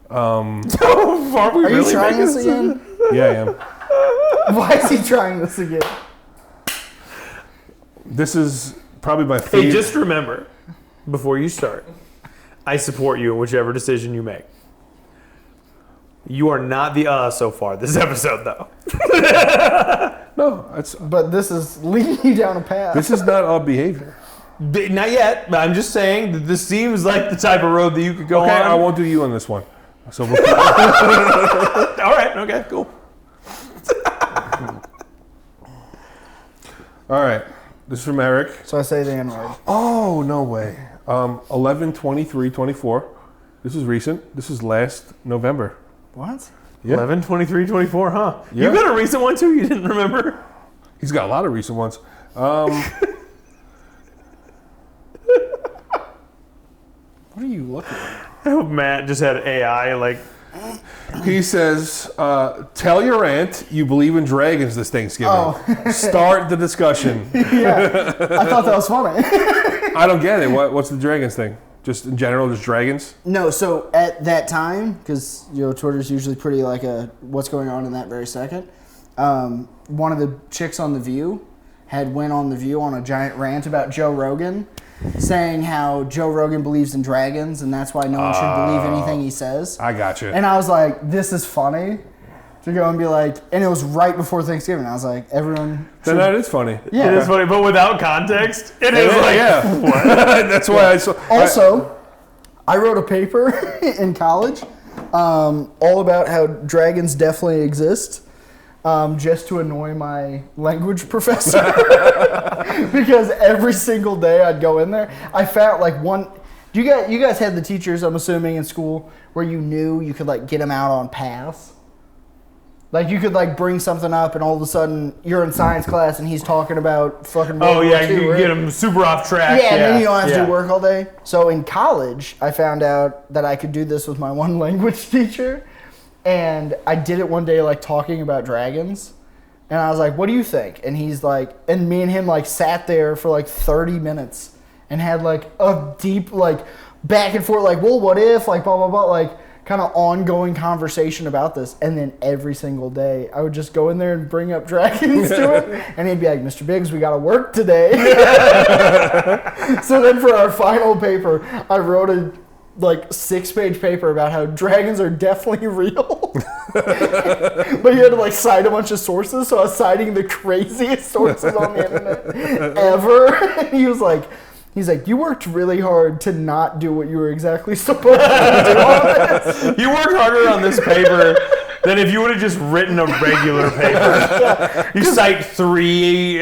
Are we Are you really trying making this again? Yeah, I am. Why is he trying this again? This is probably my Hey, favorite. just remember, before you start, I support you in whichever decision you make. You are not the so far this episode, though. No, it's, But this is leading you down a path. this is not odd behavior. Not yet, but I'm just saying that this seems like the type of road that you could go Okay, on. I won't do you on this one. So we'll, All right, okay, cool. all right. This is from Eric. So I say the N-word. Oh, no way. 11/23/24. This is recent. This is last November. What? Yeah. 11/23/24, huh? Yeah. You got a recent one too? You didn't remember? He's got a lot of recent ones. What are you looking at? I hope Matt just had AI like. He says, tell your aunt you believe in dragons this Thanksgiving. Oh. Start the discussion. Yeah. I thought that was funny. I don't get it. What's the dragons thing? Just in general, just dragons? No, so at that time, because Twitter's usually pretty like a what's going on in that very second. One of the chicks on The View had went on The View on a giant rant about Joe Rogan, saying how Joe Rogan believes in dragons and that's why no one should believe anything he says. I got you. And I was like, this is funny to go and be like, and it was right before Thanksgiving. I was like, everyone. Then that is funny. Yeah. It is funny, but without context, it is like. Yeah. What? That's why I saw. Also, I wrote a paper in college all about how dragons definitely exist, just to annoy my language professor. Because every single day I'd go in there, I found like one. You guys had the teachers, I'm assuming, in school where you knew you could like get them out on paths. Like you could like bring something up, and all of a sudden you're in science class, and he's talking about fucking. World Oh War yeah, II, you right? get them super off track. Yeah, and then you don't have to yeah. do work all day. So in college, I found out that I could do this with my one language teacher. And I did it one day, like talking about dragons. And I was like, what do you think? And he's like, and me and him like sat there for like 30 minutes and had like a deep, like back and forth, like, well, what if, like, blah, blah, blah, like kind of ongoing conversation about this. And then every single day I would just go in there and bring up dragons to him. And he'd be like, Mr. Biggs, we got to work today. So then for our final paper, I wrote a like 6-page paper about how dragons are definitely real. But you had to like cite a bunch of sources. So I was citing the craziest sources on the internet ever. And he's like, you worked really hard to not do what you were exactly supposed to do on this. You worked harder on this paper than if you would have just written a regular paper. You cite 3.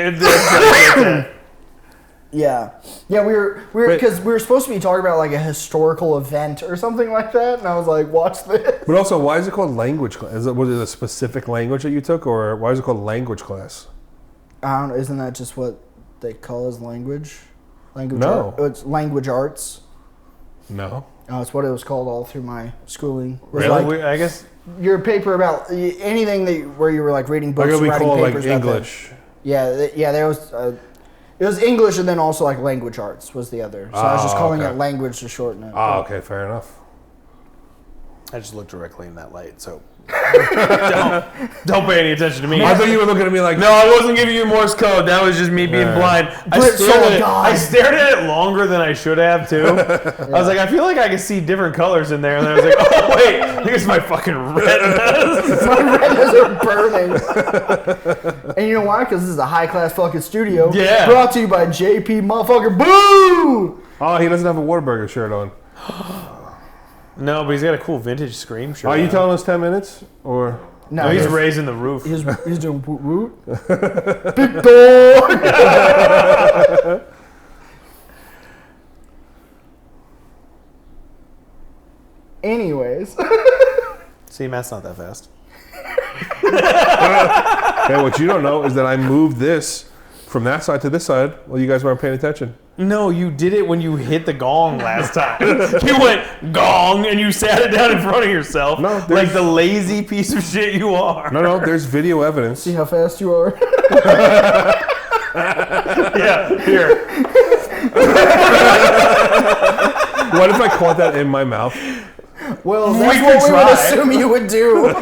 Yeah, we were because we were supposed to be talking about like a historical event or something like that, and I was like, watch this. But also, why is it called language class? Was it a specific language that you took, or why is it called language class? I don't know. Isn't that just what they call as language? No. It's language arts. No. Oh, it's what it was called all through my schooling. It was Really? like I guess. your paper about anything where you were like reading books, Like, we writing call it papers like about that. English. Yeah. There was. It was English, and then also like language arts was the other. So I was just calling it language to shorten it. Oh, okay, fair enough. I just looked directly in that light, so don't pay any attention to me. I thought you were looking at me like, No, I wasn't giving you Morse code. That was just me being blind. I Brent saw stared, God. I stared at it longer than I should have, too. I was like, I feel like I can see different colors in there. And then I was like, oh, wait, here's my fucking retinas. My retinas are burning. And you know why? Because this is a high-class fucking studio. Yeah. Brought to you by JP motherfucker Boo! oh, he doesn't have a Whataburger shirt on. No, but he's got a cool vintage Scream shirt. Are you telling us 10 minutes? Or No, he's raising the roof. He's doing woot woot. Big dog! Anyways. See, Matt's not that fast. Hey, what you don't know is that I moved this from that side to this side while you guys weren't paying attention. No, you did it when you hit the gong last time. You went gong and you sat it down in front of yourself. No, like the lazy piece of shit you are. No, there's video evidence. See how fast you are? Yeah, here. What if I caught that in my mouth? Well, We that's could what we would try. assume you would do.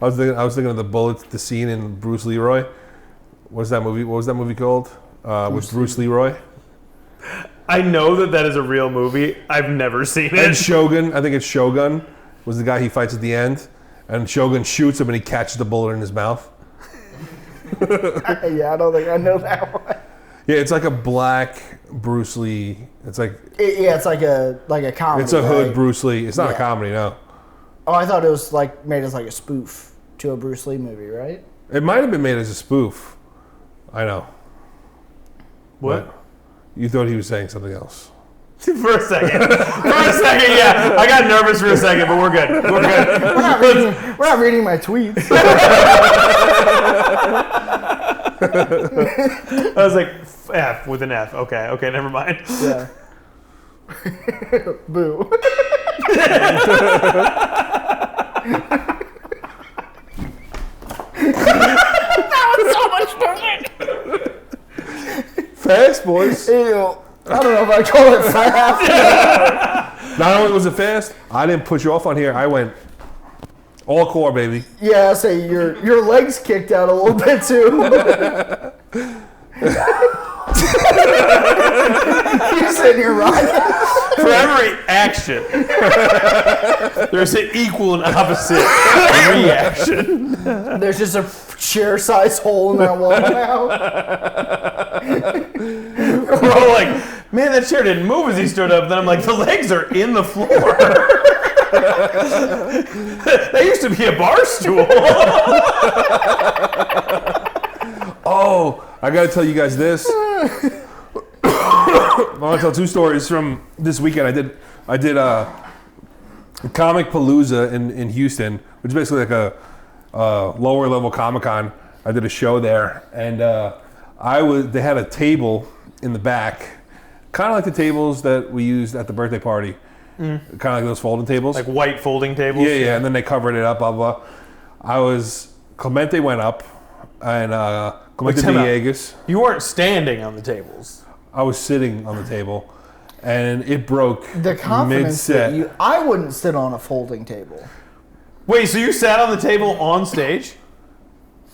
I was thinking of the scene in Bruce Leroy. What's that movie? What was that movie called? With Bruce Leroy I know that is a real movie. I've never seen and it. Shogun. I think it's Shogun. Was the guy he fights at the end, and Shogun shoots him and he catches the bullet in his mouth. Yeah, I don't think I know that one. Yeah, it's like a black Bruce Lee. It's like It's like a comedy. it's a hood right? Bruce Lee. It's not a Yeah. comedy, no. Oh, I thought it was like made as like a spoof to a Bruce Lee movie, right? It might have been made as a spoof. I know. What? But you thought he was saying something else. For a second. Yeah. I got nervous for a second, but we're good. We're good. We're not reading my tweets. I was like, F with an F. Okay, never mind. Yeah. Boo. Fast, boys. Ew. I don't know if I call it fast. Not only was it fast, I didn't push you off on here. I went all core, baby. Yeah, I say your legs kicked out a little bit too. You're sitting here rocking. For every action, there's an equal and opposite reaction. There's just a chair-sized hole in that wall now. We're all like, man, that chair didn't move as he stood up. Then I'm like, the legs are in the floor. That used to be a bar stool. Oh, I gotta tell you guys this. I want to tell two stories from this weekend. I did a Comic Palooza in Houston, which is basically like a lower level Comic Con. I did a show there, and they had a table in the back, kind of like the tables that we used at the birthday party, kind of like those folding tables, Like white folding tables? yeah, and then they covered it up, blah blah. Clemente went up, and Clemente time out. Villegas. You weren't standing on the tables. I was sitting on the table, and it broke The confidence that mid-set. I wouldn't sit on a folding table. Wait, so you sat on the table on stage?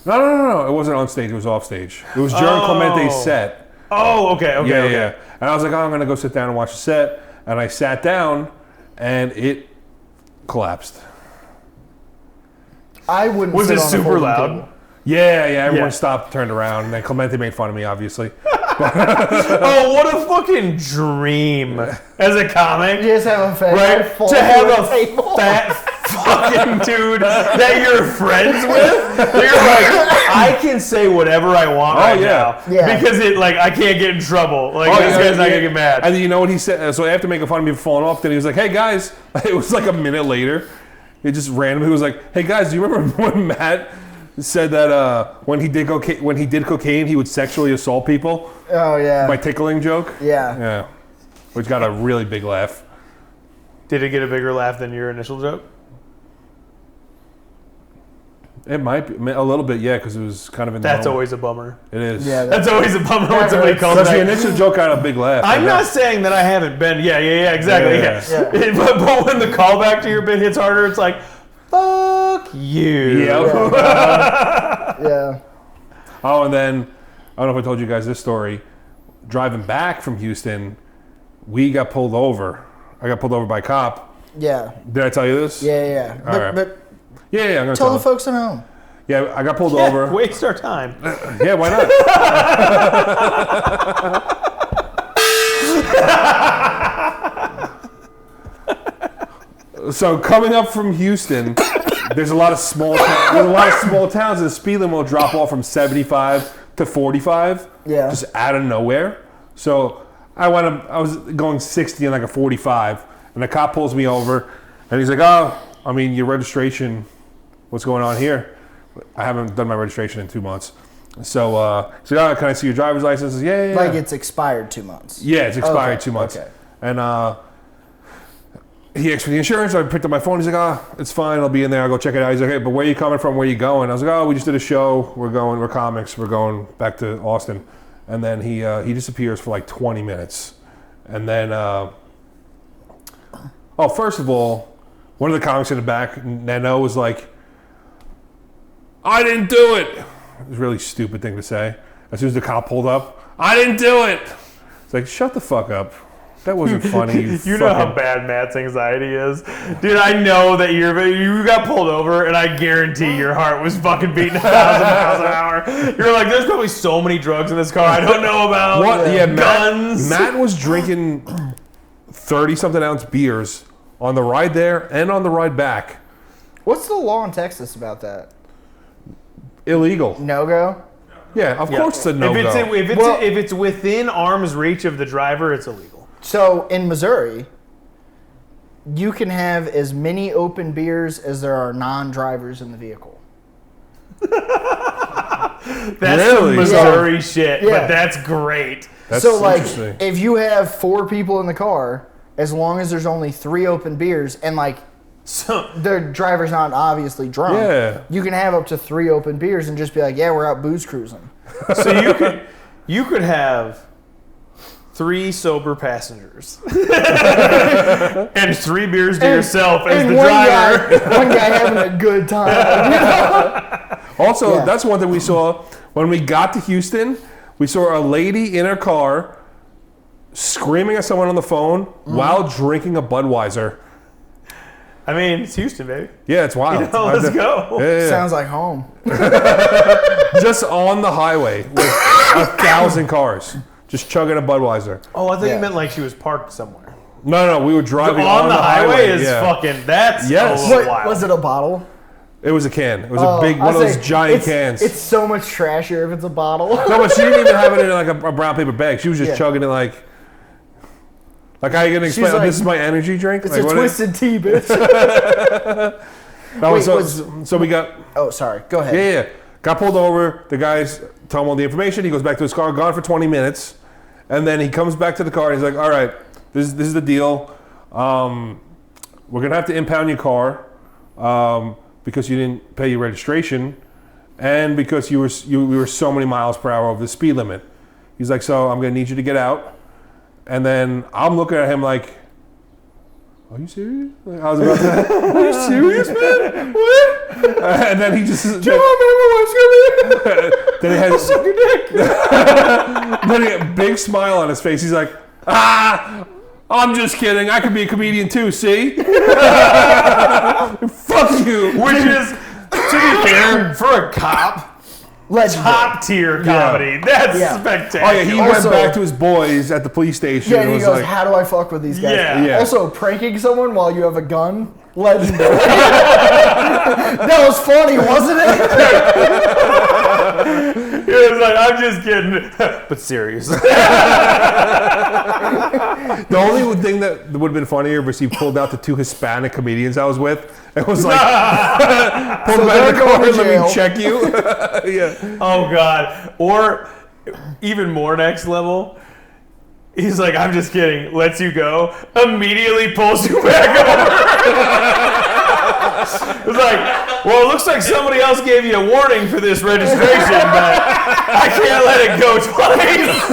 No. It wasn't on stage. It was off stage. It was during Clemente's set. Oh, okay. Yeah. And I was like, I'm going to go sit down and watch the set. And I sat down, and it collapsed. I wouldn't Was sit it on a super folding loud? table. Yeah. Everyone Yeah. stopped, turned around, and then Clemente made fun of me, obviously. Oh, what a fucking dream as a comic. You just have a fat guy Right? fall To through have a a table. fat fucking dude that you're friends with. You're like, I can say whatever I want right now. Yeah. Because I can't get in trouble. Like, this guy's not going to get mad. And you know what he said? So after making fun of me for falling off, then he was like, hey guys, it was like a minute later. He just randomly was like, hey guys, do you remember when Matt said that when he did cocaine, he would sexually assault people? Oh, yeah. My tickling joke? Yeah. Yeah. Which got a really big laugh. Did it get a bigger laugh than your initial joke? It might be a little bit, yeah, because it was kind of in the That's moment. always a bummer. It is. Yeah, That's always a bummer when somebody calls Because the back. initial joke got a big laugh. I'm not saying that I haven't been. Yeah, exactly. Yeah. Yeah. But when the callback to your bit hits harder, it's like, fuck you. Yeah. Oh, and then, I don't know if I told you guys this story. Driving back from Houston, we got pulled over. I got pulled over by a cop. Yeah. Did I tell you this? Yeah. All right. But Yeah, I'm going to tell tell the them. folks at home. Yeah, I got pulled over. Waste our time. Yeah, why not? So coming up from Houston, there's a lot of small towns, and the speed limit will drop off from 75 to 45. Yeah. Just out of nowhere. So I was going 60 in like a 45, and the cop pulls me over, and he's like, "Oh, I mean, your registration. What's going on here?" I haven't done my registration in 2 months. So he's like, "Oh, can I see your driver's license?" I said, yeah. Like it's expired 2 months. Yeah, it's expired Okay, 2 months. okay. And he asked for the insurance. I picked up my phone. He's like, it's fine. I'll be in there. I'll go check it out. He's like, hey, but where are you coming from? Where are you going? I was like, we just did a show. We're comics. We're going back to Austin. And then he disappears for like 20 minutes. And then, first of all, one of the comics in the back, Nano, was like, I didn't do it. It was a really stupid thing to say. As soon as the cop pulled up, I didn't do it. It's like, shut the fuck up. That wasn't funny. You know how bad Matt's anxiety is? Dude, I know that you got pulled over, and I guarantee your heart was fucking beating 1,000 miles an hour. You're like, there's probably so many drugs in this car I don't know about. What? Yeah, guns. Matt was drinking 30-something ounce beers on the ride there and on the ride back. What's the law in Texas about that? Illegal. No go? Yeah, of course it's a no-go. If it's within arm's reach of the driver, it's illegal. So in Missouri, you can have as many open beers as there are non-drivers in the vehicle. That's Really? some Missouri shit, Yeah. but that's great. That's So like, interesting. if you have 4 people in the car, as long as there's only 3 open beers, and like So the driver's not obviously drunk, Yeah. you can have up to 3 open beers and just be like, yeah, we're out booze cruising. So you could have 3 sober passengers and 3 beers to yourself as And the driver. one guy having a good time. Also, Yeah. that's one thing we saw when we got to Houston. We saw a lady in her car screaming at someone on the phone while drinking a Budweiser. I mean, it's Houston, baby. Yeah, it's wild. You know, let's go. Yeah. Sounds like home. Just on the highway with 1,000 cars, just chugging a Budweiser. Oh, I thought Yeah. you meant like she was parked somewhere. No, we were driving On the highway is yeah. fucking. That's Yes. a little What, wild. was it a bottle? It was a can. It was Oh, a big one of I'll those say, giant cans. It's so much trashier if it's a bottle. No, but she didn't even have it in like a brown paper bag. She was just Yeah. chugging it like how you gonna explain? like, This is my energy drink. It's Like, a what is- twisted tea, bitch. No, Wait, so we got Oh, sorry. Go ahead. yeah. Got pulled over. The guys tell him all the information. He goes back to his car, gone for 20 minutes, and then he comes back to the car and he's like, "All right, this is the deal. We're gonna have to impound your car because you didn't pay your registration, and because you were so many miles per hour over the speed limit." He's like, "So I'm gonna need you to get out." And then I'm looking at him like, "Are you serious?" Like, I was about to. Are you serious, man? What? And then he just. Do you remember what's going Then he had Suck your dick. then he had a big smile on his face. He's like, I'm just kidding. I could be a comedian too, see? Fuck you. Which is, to be fair, for a cop, Legendary. top tier comedy. That's spectacular. Oh yeah, he Also- went back to his boys at the police station Yeah, and and he was goes, like, how do I fuck with these guys? Yeah. Yeah. Also, pranking someone while you have a gun, legendary. That was funny, wasn't it? He was like, I'm just kidding, but serious. the only thing that would have been funnier was he pulled out the 2 Hispanic comedians I was with and was like, pull them out of the they're car going and to let me jail. check you. Yeah. Oh God! Or even more next level. He's like, I'm just kidding. Lets you go. Immediately pulls you back over. It's like, well, it looks like somebody else gave you a warning for this registration, but I can't let it go twice.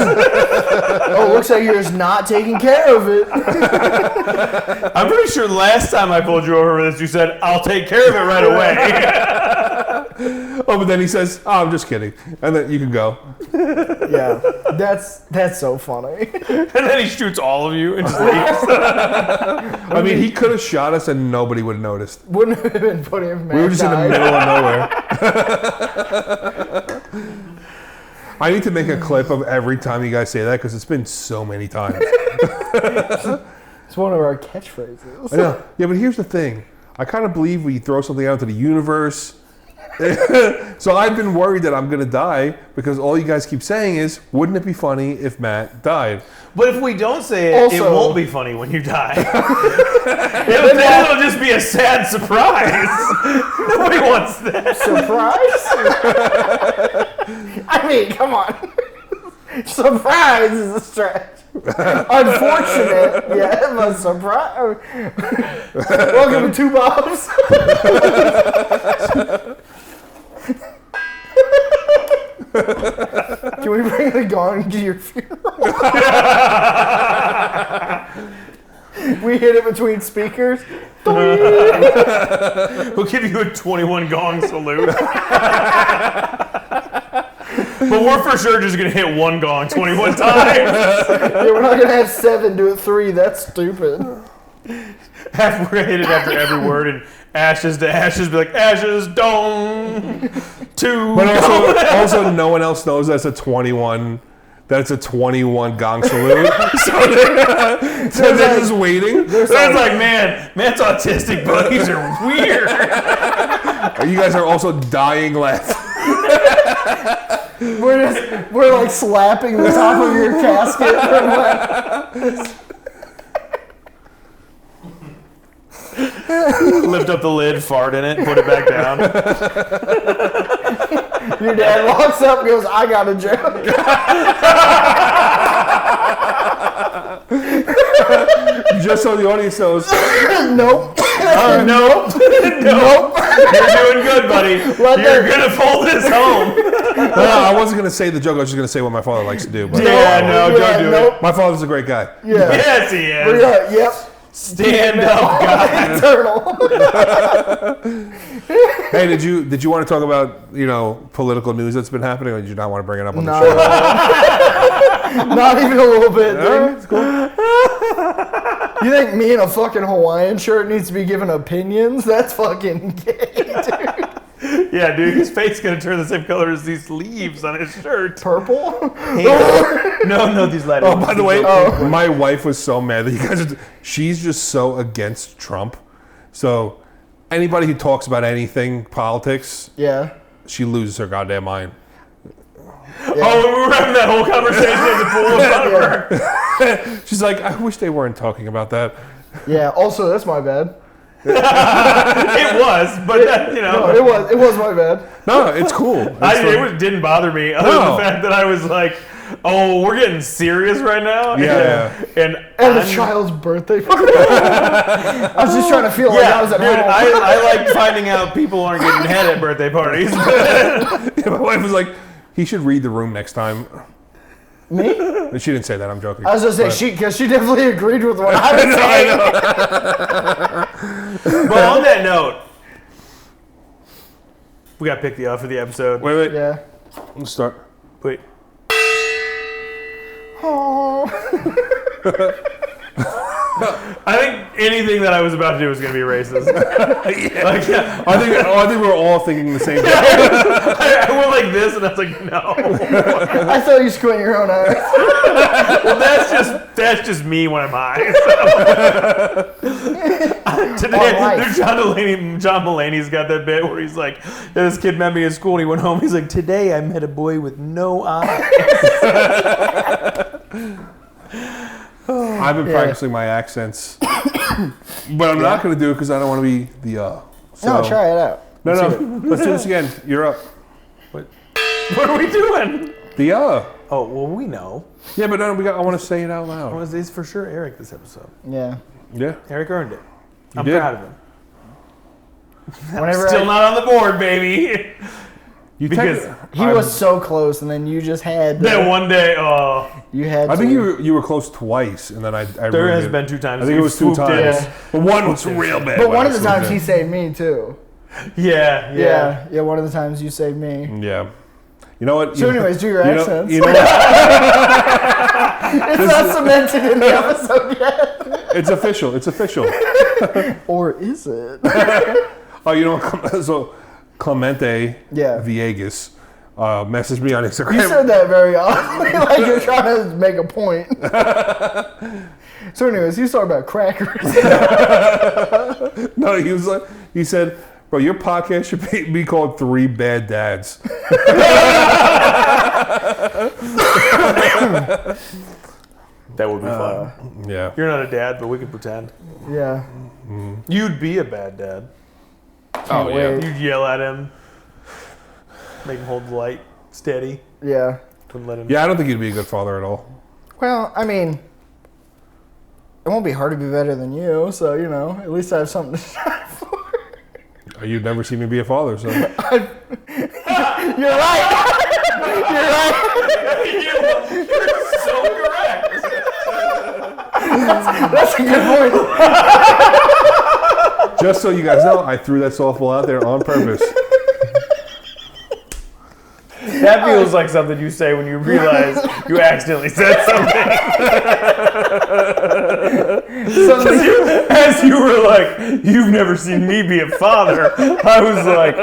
Oh, looks like you're just not taking care of it. I'm pretty sure last time I pulled you over for this, you said, I'll take care of it right away. Oh, but then he says, oh, I'm just kidding. And then you can go. Yeah, that's so funny. And then he shoots all of you and just leaves. I mean, he could have shot us and nobody would have noticed. Wouldn't have been funny if Matt We were just in the died. middle of nowhere. I need to make a clip of every time you guys say that because it's been so many times. It's one of our catchphrases. I know. Yeah, but here's the thing. I kind of believe we throw something out into the universe. So I've been worried that I'm going to die because all you guys keep saying is, wouldn't it be funny if Matt died? But if we don't say it, it Also- won't be funny when you die. It'll just be a sad surprise. Nobody wants that. Surprise? I mean, come on. Surprise is a stretch. Unfortunate, yeah, but surprise. Welcome to Bubs. Can we bring the gong to your funeral? We hit it between speakers. We'll give you a 21 gong salute. But we're for sure just going to hit one gong 21 times. Yeah, we're not gonna have 7, do it 3. That's stupid. We're going to hit it after every word and ashes to ashes, be like, ashes, dong, to. But also no one else knows that's a 21. That's a 21 gong salute. So they're just waiting. It's like, man, Matt's autistic buddies are weird. You guys are also dying laughing. We're like slapping the top of your casket. Lift up the lid, fart in it, put it back down. Your dad walks up and goes, I got a joke. Just so the audience knows. Nope. Nope. Nope. You're doing good, buddy. You're going to pull this home. No, I wasn't going to say the joke. I was just going to say what my father likes to do. But Don't do it. my father's a great guy. Yeah. Yes, he is. Yep. Stand up, guy. Eternal. Hey, did you want to talk about political news that's been happening, or did you not want to bring it up on the No. show? Not even a little bit, dude. Alright, it's cool. You think me in a fucking Hawaiian shirt needs to be given opinions? That's fucking gay, dude. Yeah, dude, his face is going to turn the same color as these leaves on his shirt. Purple? No, these light. Oh, by the way, my wife was so mad that you guys. She's just so against Trump. So anybody who talks about anything politics, Yeah. she loses her goddamn mind. Oh, we were having that whole conversation at the pool in front of her. She's like, I wish they weren't talking about that. Yeah, also, that's my bad. It was, but No, it was my bad. No, it's cool. It didn't bother me other than the fact that I was like, oh, we're getting serious right now? Yeah. And the child's birthday party. I was just trying to feel like I was at dude, home. I like finding out people aren't getting head at birthday parties. Yeah, my wife was like, he should read the room next time. Me? She didn't say that. I'm joking. I was going to say because she definitely agreed with what I was saying. But on that note, we got to pick the up for the episode. Wait. Yeah. Let's start. Wait. Oh. I think anything that I was about to do was going to be racist. Yeah. I think we're all thinking the same thing. I went like this, and I was like, no. I thought you squint your own eyes. Well, that's just me when I'm high. So. Today, John Mulaney's got that bit where he's like, this kid met me in school, and he went home. He's like, today I met a boy with no eyes. I've been practicing my accents, but I'm not going to do it because I don't want to be the. So. No, try it out. No, let's do this again. You're up. What are we doing? The Oh, well, we know. Yeah, but no, I want to say it out loud. It's for sure Eric this episode. Yeah. Yeah. Eric earned it. I'm did. proud of him. Whenever Still not on the board, baby. Because he was so close, and then you just had that one day. You had. I think you were close twice, and then I there has been 2 times. I think it was 2 times. Yeah. But one was real bad. But one of the times he saved me too. Yeah. One of the times you saved me. Yeah. You know what? So, anyways, do your accents. You know what? It's not cemented in the episode yet. It's official. It's official. Or is it? Oh, you know what? So Clemente Villegas messaged me on Instagram. You said that very oddly, like you're trying to make a point. So, anyways, he was talking about crackers. No, he said, bro, your podcast should be called 3 Bad Dads. That would be fun. Yeah. You're not a dad, but we can pretend. Yeah. You'd be a bad dad. Oh, yeah. You'd yell at him, make him hold the light steady. Yeah. Wouldn't let him. Yeah, I don't think you'd be a good father at all. Well, I mean, it won't be hard to be better than you, so, at least I have something to strive for. You'd never see me be a father, so. You're right. You're right. You're so correct. That's a good point. Just so you guys know, I threw that softball out there on purpose. That feels like something you say when you realize you accidentally said something. As you were like, you've never seen me be a father, I was like,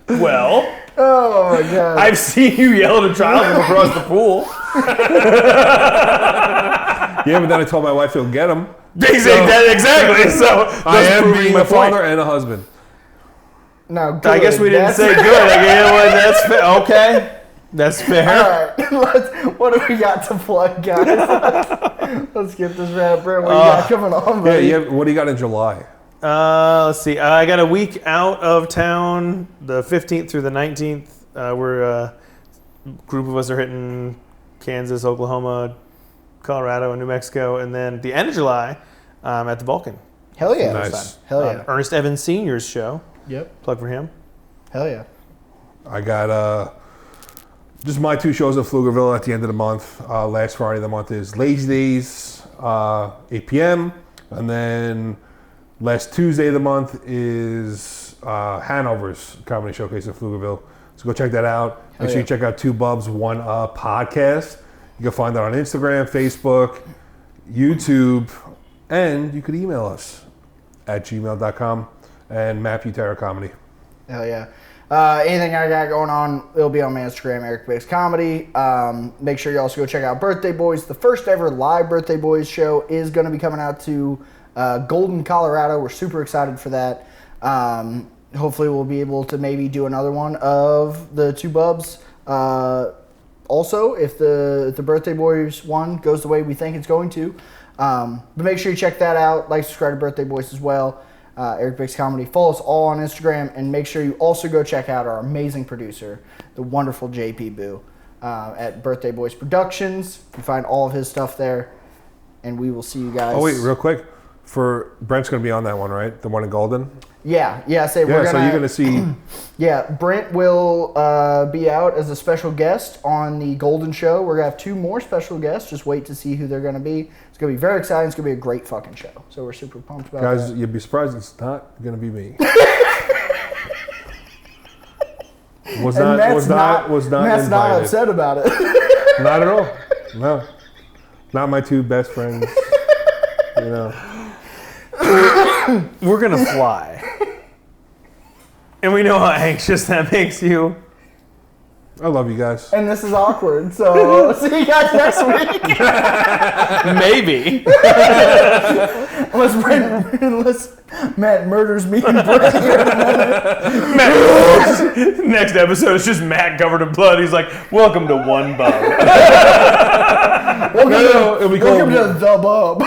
well, Oh, my God. I've seen you yell at a child from across the pool. Yeah, but then I told my wife to get him. Exactly. So I am being a my point. father and a husband. No, I guess we didn't say good. That's fair. Okay. That's fair. All right. What do we got to plug, guys? Let's get this wrapped. Brent, what do you got coming on, buddy? Yeah, what do you got in July? Let's see. I got a week out of town, the 15th through the 19th. A group of us are hitting Kansas, Oklahoma, Colorado, and New Mexico. And then the end of July, at the Vulcan. Hell yeah. Nice. Hell yeah. Ernest Evans Sr.'s show. Yep. Plug for him. Hell yeah. I got just my 2 shows at Pflugerville at the end of the month. Last Friday of the month is Lazy Days, 8 p.m. And then last Tuesday of the month is Hanover's Comedy Showcase in Pflugerville. So go check that out. Make sure you check out 2 Bubs, 1 podcast. You can find that on Instagram, Facebook, YouTube, and you could email us at gmail.com and Map Butera Comedy. Hell yeah. Anything I got going on, it'll be on my Instagram, Eric Bakes Comedy. Make sure you also go check out Birthday Boys. The first ever live Birthday Boys show is going to be coming out to Golden, Colorado. We're super excited for that. Hopefully we'll be able to maybe do another one of the 2 Bubs. Also, if the Birthday Boys one goes the way we think it's going to. But make sure you check that out. Like, subscribe to Birthday Boys as well. Eric Bakes Comedy. Follow us all on Instagram, and make sure you also go check out our amazing producer, the wonderful JP Boo, at Birthday Boys Productions. You can find all of his stuff there, and we will see you guys. Oh, wait, real quick. Brent's going to be on that one, right? The one in Golden? Yeah. We're so you're going to see... Yeah, Brent will be out as a special guest on the Golden Show. We're going to have 2 more special guests. Just wait to see who they're going to be. It's going to be very exciting. It's going to be a great fucking show. So we're super pumped about that. Guys, you'd be surprised it's not going to be me. was not Matt's invited. not upset about it. Not at all. No. Not my two best friends. You know. We're gonna fly. And we know how anxious that makes you. I love you guys. And this is awkward, so see you guys next week. Maybe. Unless Matt murders me and Brent here in a minute. Next episode is just Matt covered in blood. He's like, welcome to One Bub. Welcome to the Bub.